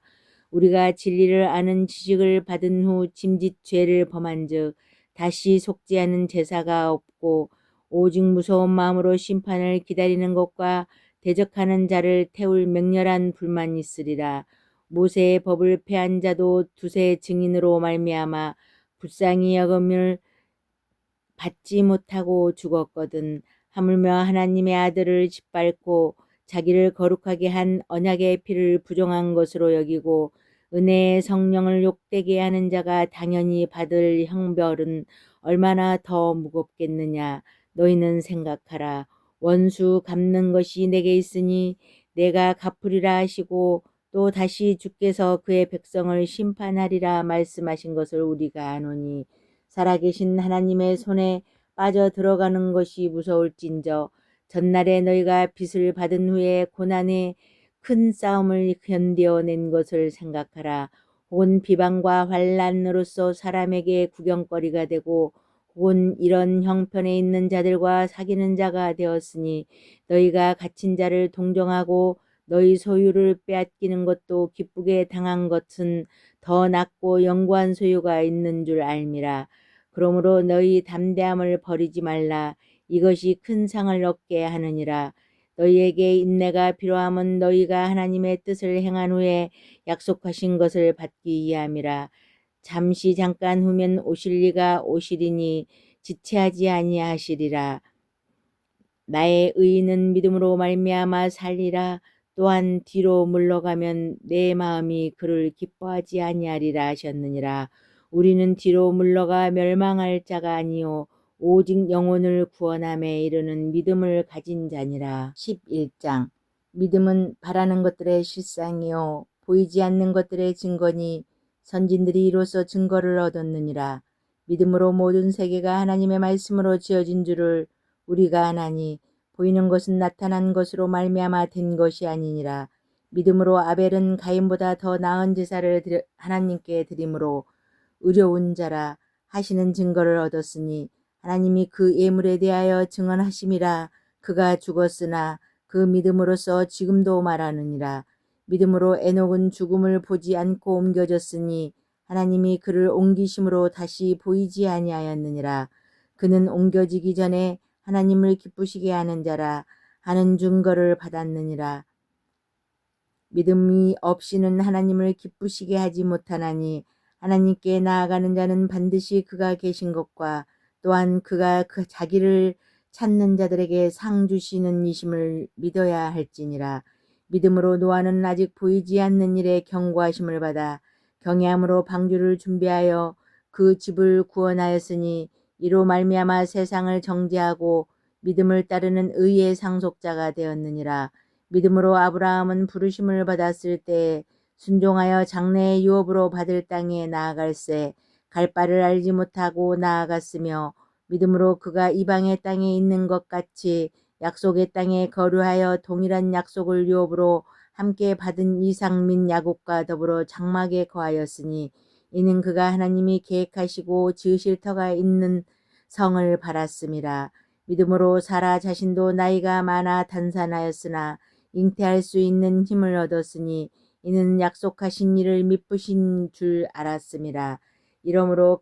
우리가 진리를 아는 지식을 받은 후 짐짓 죄를 범한즉 다시 속죄하는 제사가 없고 오직 무서운 마음으로 심판을 기다리는 것과 대적하는 자를 태울 맹렬한 불만이 있으리라. 모세의 법을 폐한 자도 두세 증인으로 말미암아 불쌍히 여김을 받지 못하고 죽었거든. 하물며 하나님의 아들을 짓밟고 자기를 거룩하게 한 언약의 피를 부정한 것으로 여기고 은혜의 성령을 욕되게 하는 자가 당연히 받을 형벌은 얼마나 더 무겁겠느냐. 너희는 생각하라. 원수 갚는 것이 내게 있으니 내가 갚으리라 하시고 또 다시 주께서 그의 백성을 심판하리라 말씀하신 것을 우리가 아노니 살아계신 하나님의 손에 빠져 들어가는 것이 무서울진저 전날에 너희가 빚을 받은 후에 고난의 큰 싸움을 견뎌낸 것을 생각하라. 혹은 비방과 환난으로서 사람에게 구경거리가 되고 혹은 이런 형편에 있는 자들과 사귀는 자가 되었으니 너희가 갇힌 자를 동정하고 너희 소유를 빼앗기는 것도 기쁘게 당한 것은 더 낫고 영구한 소유가 있는 줄 알미라. 그러므로 너희 담대함을 버리지 말라. 이것이 큰 상을 얻게 하느니라. 너희에게 인내가 필요함은 너희가 하나님의 뜻을 행한 후에 약속하신 것을 받기 위함이라. 잠시 잠깐 후면 오실 이가 오시리니 지체하지 아니하시리라. 나의 의인은 믿음으로 말미암아 살리라. 또한 뒤로 물러가면 내 마음이 그를 기뻐하지 아니하리라 하셨느니라. 우리는 뒤로 물러가 멸망할 자가 아니요 오직 영혼을 구원함에 이르는 믿음을 가진 자니라. 11장 믿음은 바라는 것들의 실상이요 보이지 않는 것들의 증거니 선진들이 이로써 증거를 얻었느니라. 믿음으로 모든 세계가 하나님의 말씀으로 지어진 줄을 우리가 아나니 보이는 것은 나타난 것으로 말미암아 된 것이 아니니라. 믿음으로 아벨은 가인보다 더 나은 제사를 하나님께 드림으로 의로운 자라 하시는 증거를 얻었으니 하나님이 그 예물에 대하여 증언하심이라. 그가 죽었으나 그 믿음으로써 지금도 말하느니라. 믿음으로 에녹은 죽음을 보지 않고 옮겨졌으니 하나님이 그를 옮기심으로 다시 보이지 아니하였느니라. 그는 옮겨지기 전에 하나님을 기쁘시게 하는 자라 하는 증거를 받았느니라. 믿음이 없이는 하나님을 기쁘시게 하지 못하나니 하나님께 나아가는 자는 반드시 그가 계신 것과 또한 그가 그 자기를 찾는 자들에게 상 주시는 이심을 믿어야 할지니라. 믿음으로 노아는 아직 보이지 않는 일에 경고하심을 받아 경외함으로 방주를 준비하여 그 집을 구원하였으니 이로 말미암아 세상을 정죄하고 믿음을 따르는 의의 상속자가 되었느니라. 믿음으로 아브라함은 부르심을 받았을 때 순종하여 장래의 유업으로 받을 땅에 나아갈새 갈 바를 알지 못하고 나아갔으며 믿음으로 그가 이방의 땅에 있는 것 같이 약속의 땅에 거류하여 동일한 약속을 유업으로 함께 받은 이삭 및 야곱과 더불어 장막에 거하였으니 이는 그가 하나님이 계획하시고 지으실 터가 있는 성을 바랐음이라. 믿음으로 사라 자신도 나이가 많아 단산하였으나 잉태할 수 있는 힘을 얻었으니 이는 약속하신 일을 미쁘신 줄 알았음이라. 이러므로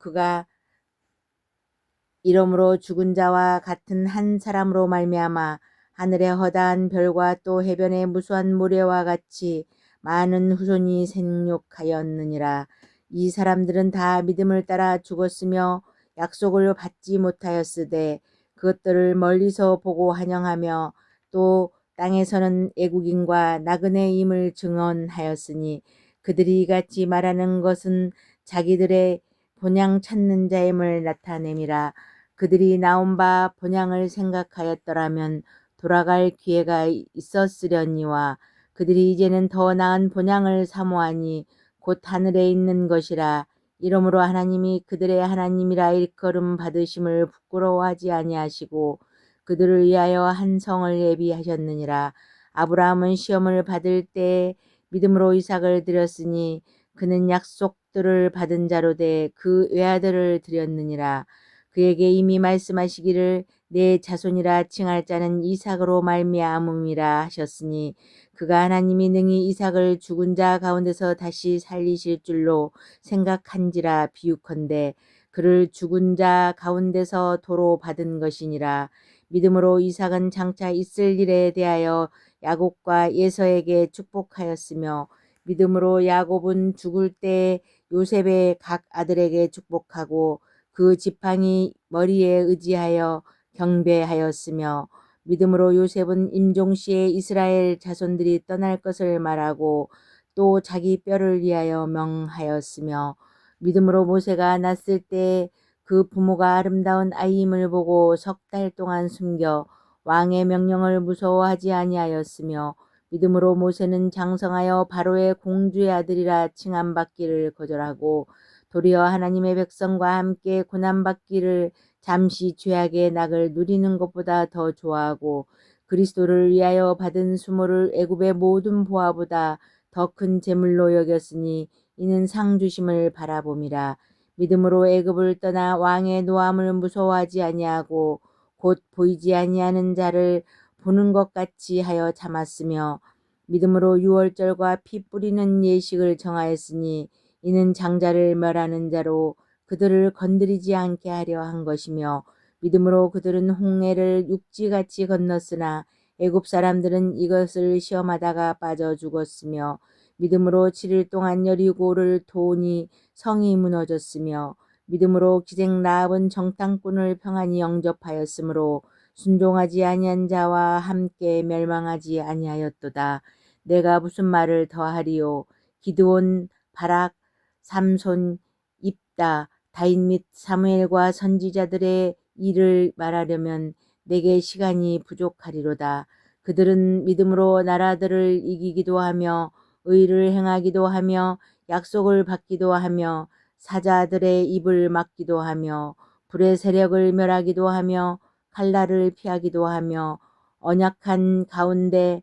죽은 자와 같은 한 사람으로 말미암아 하늘의 허다한 별과 또 해변의 무수한 모래와 같이 많은 후손이 생육하였느니라. 이 사람들은 다 믿음을 따라 죽었으며 약속을 받지 못하였으되 그것들을 멀리서 보고 환영하며 또 땅에서는 애국인과 나그네임을 증언하였으니 그들이 이같이 말하는 것은 자기들의 본향 찾는 자임을 나타냄이라. 그들이 나온 바 본향을 생각하였더라면 돌아갈 기회가 있었으려니와 그들이 이제는 더 나은 본향을 사모하니 곧 하늘에 있는 것이라. 이러므로 하나님이 그들의 하나님이라 일컬음 받으심을 부끄러워하지 아니하시고 그들을 위하여 한 성을 예비하셨느니라. 아브라함은 시험을 받을 때 믿음으로 이삭을 드렸으니 그는 약속들을 받은 자로 돼 그 외아들을 드렸느니라. 그에게 이미 말씀하시기를 내 자손이라 칭할 자는 이삭으로 말미암음이라 하셨으니 그가 하나님이 능히 이삭을 죽은 자 가운데서 다시 살리실 줄로 생각한지라 비유컨대 그를 죽은 자 가운데서 도로 받은 것이니라. 믿음으로 이삭은 장차 있을 일에 대하여 야곱과 예서에게 축복하였으며 믿음으로 야곱은 죽을 때 요셉의 각 아들에게 축복하고 그 지팡이 머리에 의지하여 경배하였으며 믿음으로 요셉은 임종시에 이스라엘 자손들이 떠날 것을 말하고 또 자기 뼈를 위하여 명하였으며 믿음으로 모세가 났을 때 그 부모가 아름다운 아이임을 보고 3달 동안 숨겨 왕의 명령을 무서워하지 아니하였으며 믿음으로 모세는 장성하여 바로의 공주의 아들이라 칭함받기를 거절하고 도리어 하나님의 백성과 함께 고난받기를 잠시 죄악의 낙을 누리는 것보다 더 좋아하고 그리스도를 위하여 받은 수모를 애굽의 모든 보화보다 더 큰 재물로 여겼으니 이는 상 주심을 바라봄이라. 믿음으로 애굽을 떠나 왕의 노함을 무서워하지 아니하고 곧 보이지 아니하는 자를 보는 것 같이 하여 참았으며 믿음으로 유월절과 피 뿌리는 예식을 정하였으니 이는 장자를 멸하는 자로 그들을 건드리지 않게 하려 한 것이며 믿음으로 그들은 홍해를 육지같이 건넜으나 애굽 사람들은 이것을 시험하다가 빠져 죽었으며 믿음으로 7일 동안 여리고를 도우니 성이 무너졌으며 믿음으로 기생 라합은 정탐꾼을 평안히 영접하였으므로 순종하지 아니한 자와 함께 멸망하지 아니하였도다. 내가 무슨 말을 더하리요. 기드온, 바락, 삼손, 입다, 다윗 및 사무엘과 선지자들의 일을 말하려면 내게 시간이 부족하리로다. 그들은 믿음으로 나라들을 이기기도 하며 의를 행하기도 하며 약속을 받기도 하며 사자들의 입을 막기도 하며 불의 세력을 멸하기도 하며 칼날을 피하기도 하며 언약한 가운데서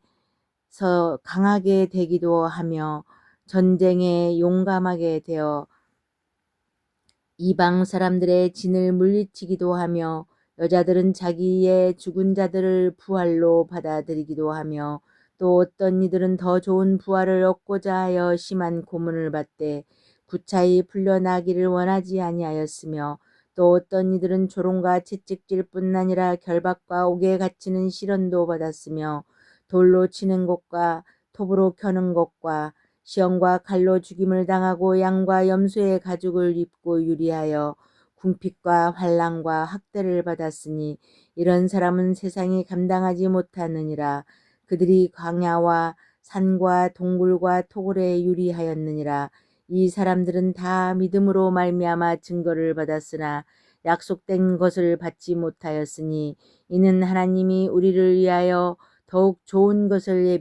강하게 되기도 하며 전쟁에 용감하게 되어 이방 사람들의 진을 물리치기도 하며 여자들은 자기의 죽은 자들을 부활로 받아들이기도 하며 또 어떤 이들은 더 좋은 부활을 얻고자 하여 심한 고문을 받되 구차히 풀려나기를 원하지 아니하였으며 또 어떤 이들은 조롱과 채찍질뿐 아니라 결박과 옥에 갇히는 시련도 받았으며 돌로 치는 것과 톱으로 켜는 것과 시험과 칼로 죽임을 당하고 양과 염소의 가죽을 입고 유리하여 궁핍과 환난과 학대를 받았으니 이런 사람은 세상이 감당하지 못하느니라. 그들이 광야와 산과 동굴과 토굴에 유리하였느니라. 이 사람들은 다 믿음으로 말미암아 증거를 받았으나 약속된 것을 받지 못하였으니 이는 하나님이 우리를 위하여 더욱 좋은 것을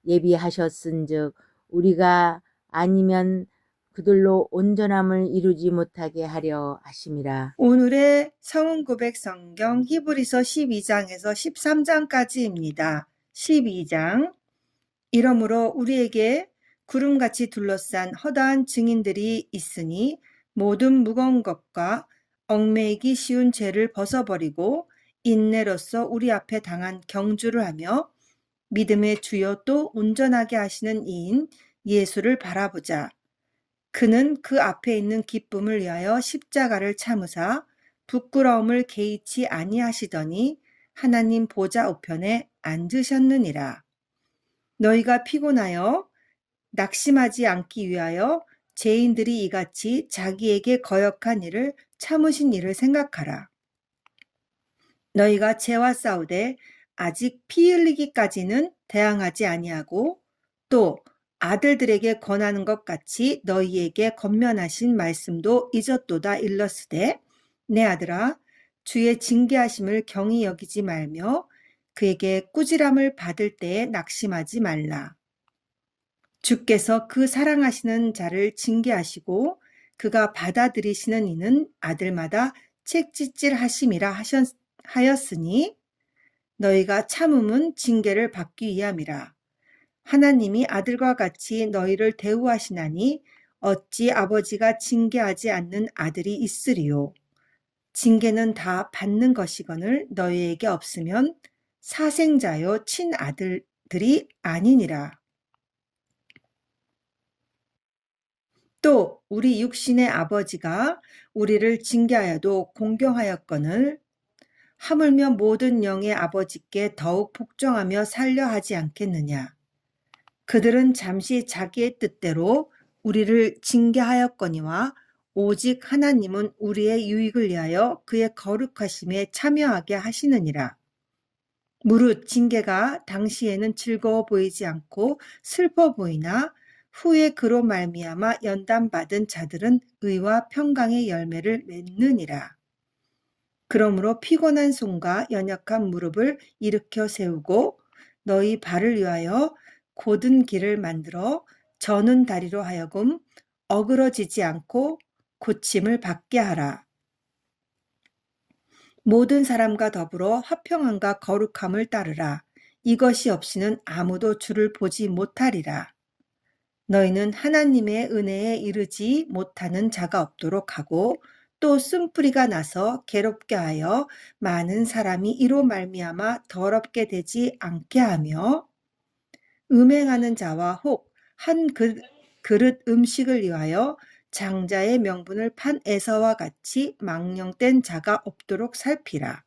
예비하셨은즉 우리가 아니면 그들로 온전함을 이루지 못하게 하려 하심이라. 오늘의 성은 고백 성경 히브리서 12장에서 13장까지입니다. 12장. 이러므로 우리에게 구름같이 둘러싼 허다한 증인들이 있으니 모든 무거운 것과 얽매이기 쉬운 죄를 벗어버리고 인내로써 우리 앞에 당한 경주를 하며 믿음의 주요 또 온전하게 하시는 이인 예수를 바라보자. 그는 그 앞에 있는 기쁨을 위하여 십자가를 참으사 부끄러움을 개의치 아니하시더니 하나님 보좌 우편에 앉으셨느니라. 너희가 피곤하여 낙심하지 않기 위하여 죄인들이 이같이 자기에게 거역한 일을 참으신 일을 생각하라. 너희가 죄와 싸우되 아직 피 흘리기까지는 대항하지 아니하고 또 아들들에게 권하는 것 같이 너희에게 권면하신 말씀도 잊었도다 일렀으되 내 아들아 주의 징계하심을 경히 여기지 말며 그에게 꾸지람을 받을 때에 낙심하지 말라. 주께서 그 사랑하시는 자를 징계하시고 그가 받아들이시는 이는 아들마다 책짓질 하심이라 하였으니 너희가 참음은 징계를 받기 위함이라. 하나님이 아들과 같이 너희를 대우하시나니 어찌 아버지가 징계하지 않는 아들이 있으리요. 징계는 다 받는 것이거늘 너희에게 없으면 사생자요 친아들들이 아니니라. 또 우리 육신의 아버지가 우리를 징계하여도 공경하였거늘 하물며 모든 영의 아버지께 더욱 복종하며 살려 하지 않겠느냐. 그들은 잠시 자기의 뜻대로 우리를 징계하였거니와 오직 하나님은 우리의 유익을 위하여 그의 거룩하심에 참여하게 하시느니라. 무릇 징계가 당시에는 즐거워 보이지 않고 슬퍼 보이나 후에 그로 말미암아 연단받은 자들은 의와 평강의 열매를 맺느니라. 그러므로 피곤한 손과 연약한 무릎을 일으켜 세우고 너희 발을 위하여 곧은 길을 만들어 저는 다리로 하여금 어그러지지 않고 고침을 받게 하라. 모든 사람과 더불어 화평함과 거룩함을 따르라. 이것이 없이는 아무도 주를 보지 못하리라. 너희는 하나님의 은혜에 이르지 못하는 자가 없도록 하고 또 쓴뿌리가 나서 괴롭게 하여 많은 사람이 이로 말미암아 더럽게 되지 않게 하며 음행하는 자와 혹 한 그릇 음식을 위하여 장자의 명분을 판 에서와 같이 망령된 자가 없도록 살피라.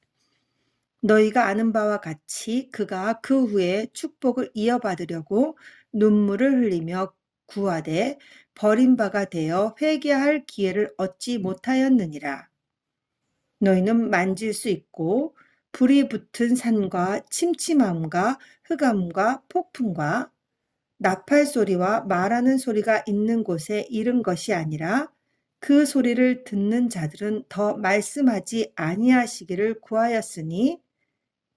너희가 아는 바와 같이 그가 그 후에 축복을 이어받으려고 눈물을 흘리며 구하되 버림바가 되어 회개할 기회를 얻지 못하였느니라. 너희는 만질 수 있고 불이 붙은 산과 침침함과 흑암과 폭풍과 나팔 소리와 말하는 소리가 있는 곳에 이른 것이 아니라 그 소리를 듣는 자들은 더 말씀하지 아니하시기를 구하였으니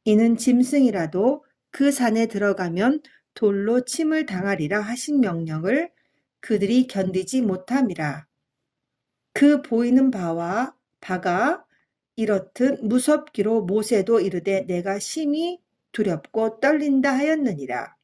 이는 짐승이라도 그 산에 들어가면 돌로 침을 당하리라 하신 명령을 그들이 견디지 못함이라. 그 보이는 바가 이렇듯 무섭기로 모세도 이르되 내가 심히 두렵고 떨린다 하였느니라.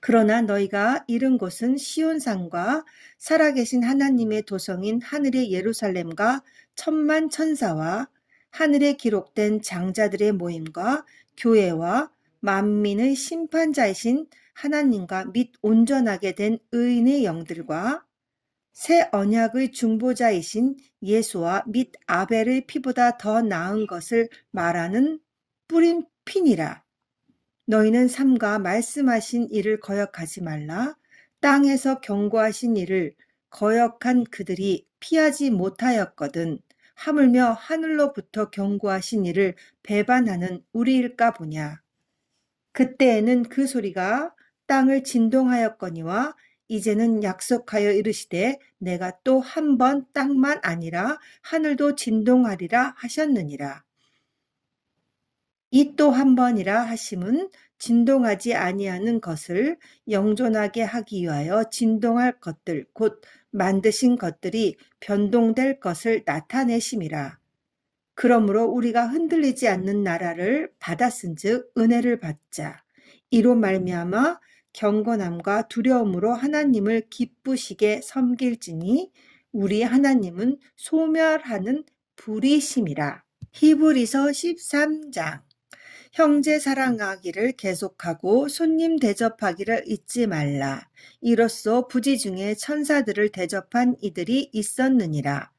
그러나 너희가 이른 곳은 시온산과 살아계신 하나님의 도성인 하늘의 예루살렘과 천만 천사와 하늘에 기록된 장자들의 모임과 교회와 만민의 심판자이신 하나님과 및 온전하게 된 의인의 영들과 새 언약의 중보자이신 예수와 및 아벨의 피보다 더 나은 것을 말하는 뿌린 피니라. 너희는 삼가 말씀하신 일을 거역하지 말라. 땅에서 경고하신 일을 거역한 그들이 피하지 못하였거든. 하물며 하늘로부터 경고하신 일을 배반하는 우리일까 보냐. 그때에는 그 소리가 땅을 진동하였거니와 이제는 약속하여 이르시되 내가 또 한 번 땅만 아니라 하늘도 진동하리라 하셨느니라. 이 또 한 번이라 하심은 진동하지 아니하는 것을 영존하게 하기 위하여 진동할 것들 곧 만드신 것들이 변동될 것을 나타내심이라. 그러므로 우리가 흔들리지 않는 나라를 받았은즉 은혜를 받자. 이로 말미암아 경건함과 두려움으로 하나님을 기쁘시게 섬길지니 우리 하나님은 소멸하는 불이심이라. 히브리서 13장. 형제 사랑하기를 계속하고 손님 대접하기를 잊지 말라. 이로써 부지 중에 천사들을 대접한 이들이 있었느니라.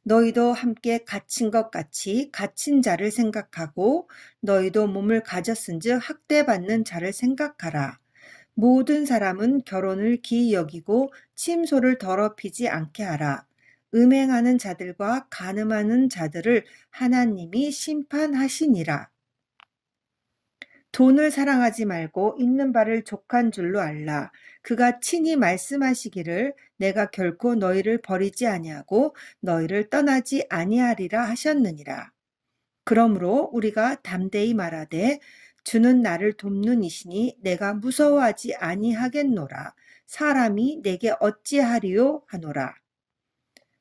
너희도 함께 갇힌 것 같이 갇힌 자를 생각하고 너희도 몸을 가졌은즉 학대받는 자를 생각하라. 모든 사람은 결혼을 기이 여기고 침소를 더럽히지 않게 하라. 음행하는 자들과 간음하는 자들을 하나님이 심판하시니라. 돈을 사랑하지 말고 있는 바를 족한 줄로 알라. 그가 친히 말씀하시기를 내가 결코 너희를 버리지 아니하고 너희를 떠나지 아니하리라 하셨느니라. 그러므로 우리가 담대히 말하되 주는 나를 돕는 이시니 내가 무서워하지 아니하겠노라. 사람이 내게 어찌하리요 하노라.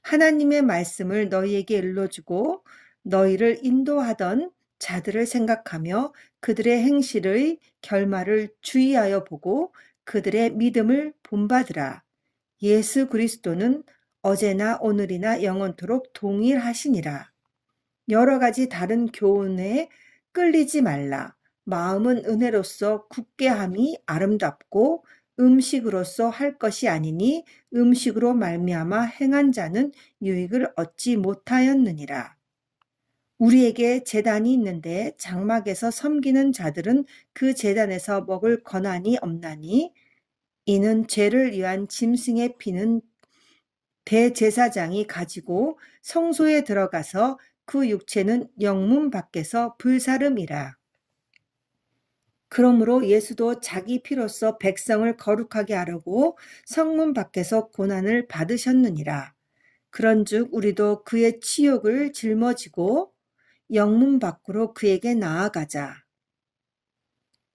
하나님의 말씀을 너희에게 일러주고 너희를 인도하던 자들을 생각하며 그들의 행실의 결말을 주의하여 보고 그들의 믿음을 본받으라. 예수 그리스도는 어제나 오늘이나 영원토록 동일하시니라. 여러 가지 다른 교훈에 끌리지 말라. 마음은 은혜로서 굳게 함이 아름답고 음식으로서 할 것이 아니니 음식으로 말미암아 행한 자는 유익을 얻지 못하였느니라. 우리에게 제단이 있는데 장막에서 섬기는 자들은 그 제단에서 먹을 권한이 없나니 이는 죄를 위한 짐승의 피는 대제사장이 가지고 성소에 들어가서 그 육체는 영문 밖에서 불사름이라. 그러므로 예수도 자기 피로써 백성을 거룩하게 하려고 성문 밖에서 고난을 받으셨느니라. 그런즉 우리도 그의 치욕을 짊어지고 영문 밖으로 그에게 나아가자.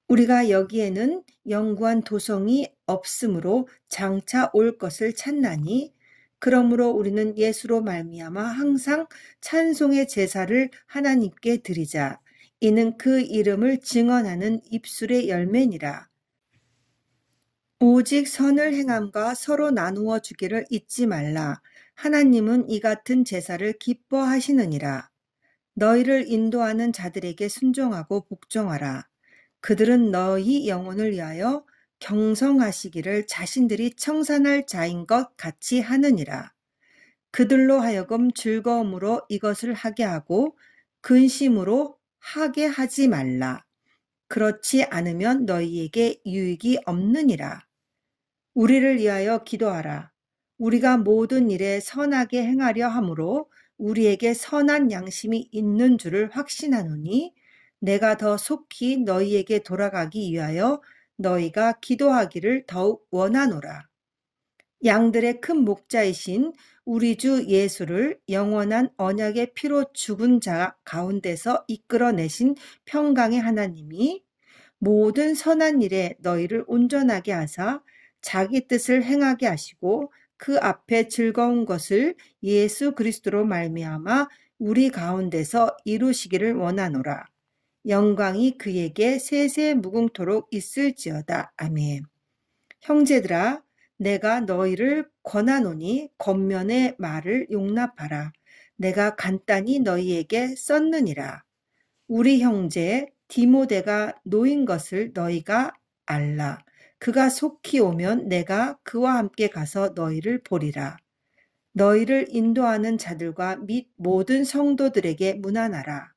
우리가 여기에는 영구한 도성이 없으므로 장차 올 것을 찾나니 그러므로 우리는 예수로 말미암아 항상 찬송의 제사를 하나님께 드리자. 이는 그 이름을 증언하는 입술의 열매니라. 오직 선을 행함과 서로 나누어 주기를 잊지 말라. 하나님은 이 같은 제사를 기뻐하시느니라. 너희를 인도하는 자들에게 순종하고 복종하라. 그들은 너희 영혼을 위하여 경성하시기를 자신들이 청산할 자인 것 같이 하느니라. 그들로 하여금 즐거움으로 이것을 하게 하고 근심으로 하게 하지 말라. 그렇지 않으면 너희에게 유익이 없느니라. 우리를 위하여 기도하라. 우리가 모든 일에 선하게 행하려 함으로 우리에게 선한 양심이 있는 줄을 확신하노니 내가 더 속히 너희에게 돌아가기 위하여 너희가 기도하기를 더욱 원하노라. 양들의 큰 목자이신 우리 주 예수를 영원한 언약의 피로 죽은 자 가운데서 이끌어내신 평강의 하나님이 모든 선한 일에 너희를 온전하게 하사 자기 뜻을 행하게 하시고 그 앞에 즐거운 것을 예수 그리스도로 말미암아 우리 가운데서 이루시기를 원하노라. 영광이 그에게 세세 무궁토록 있을지어다. 아멘. 형제들아, 내가 너희를 권하노니 겉면의 말을 용납하라. 내가 간단히 너희에게 썼느니라. 우리 형제 디모데가 노인 것을 너희가 알라. 그가 속히 오면 내가 그와 함께 가서 너희를 보리라. 너희를 인도하는 자들과 및 모든 성도들에게 문안하라.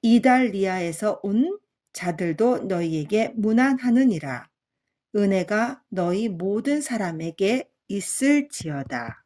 이달리아에서 온 자들도 너희에게 문안하느니라. 은혜가 너희 모든 사람에게 있을지어다.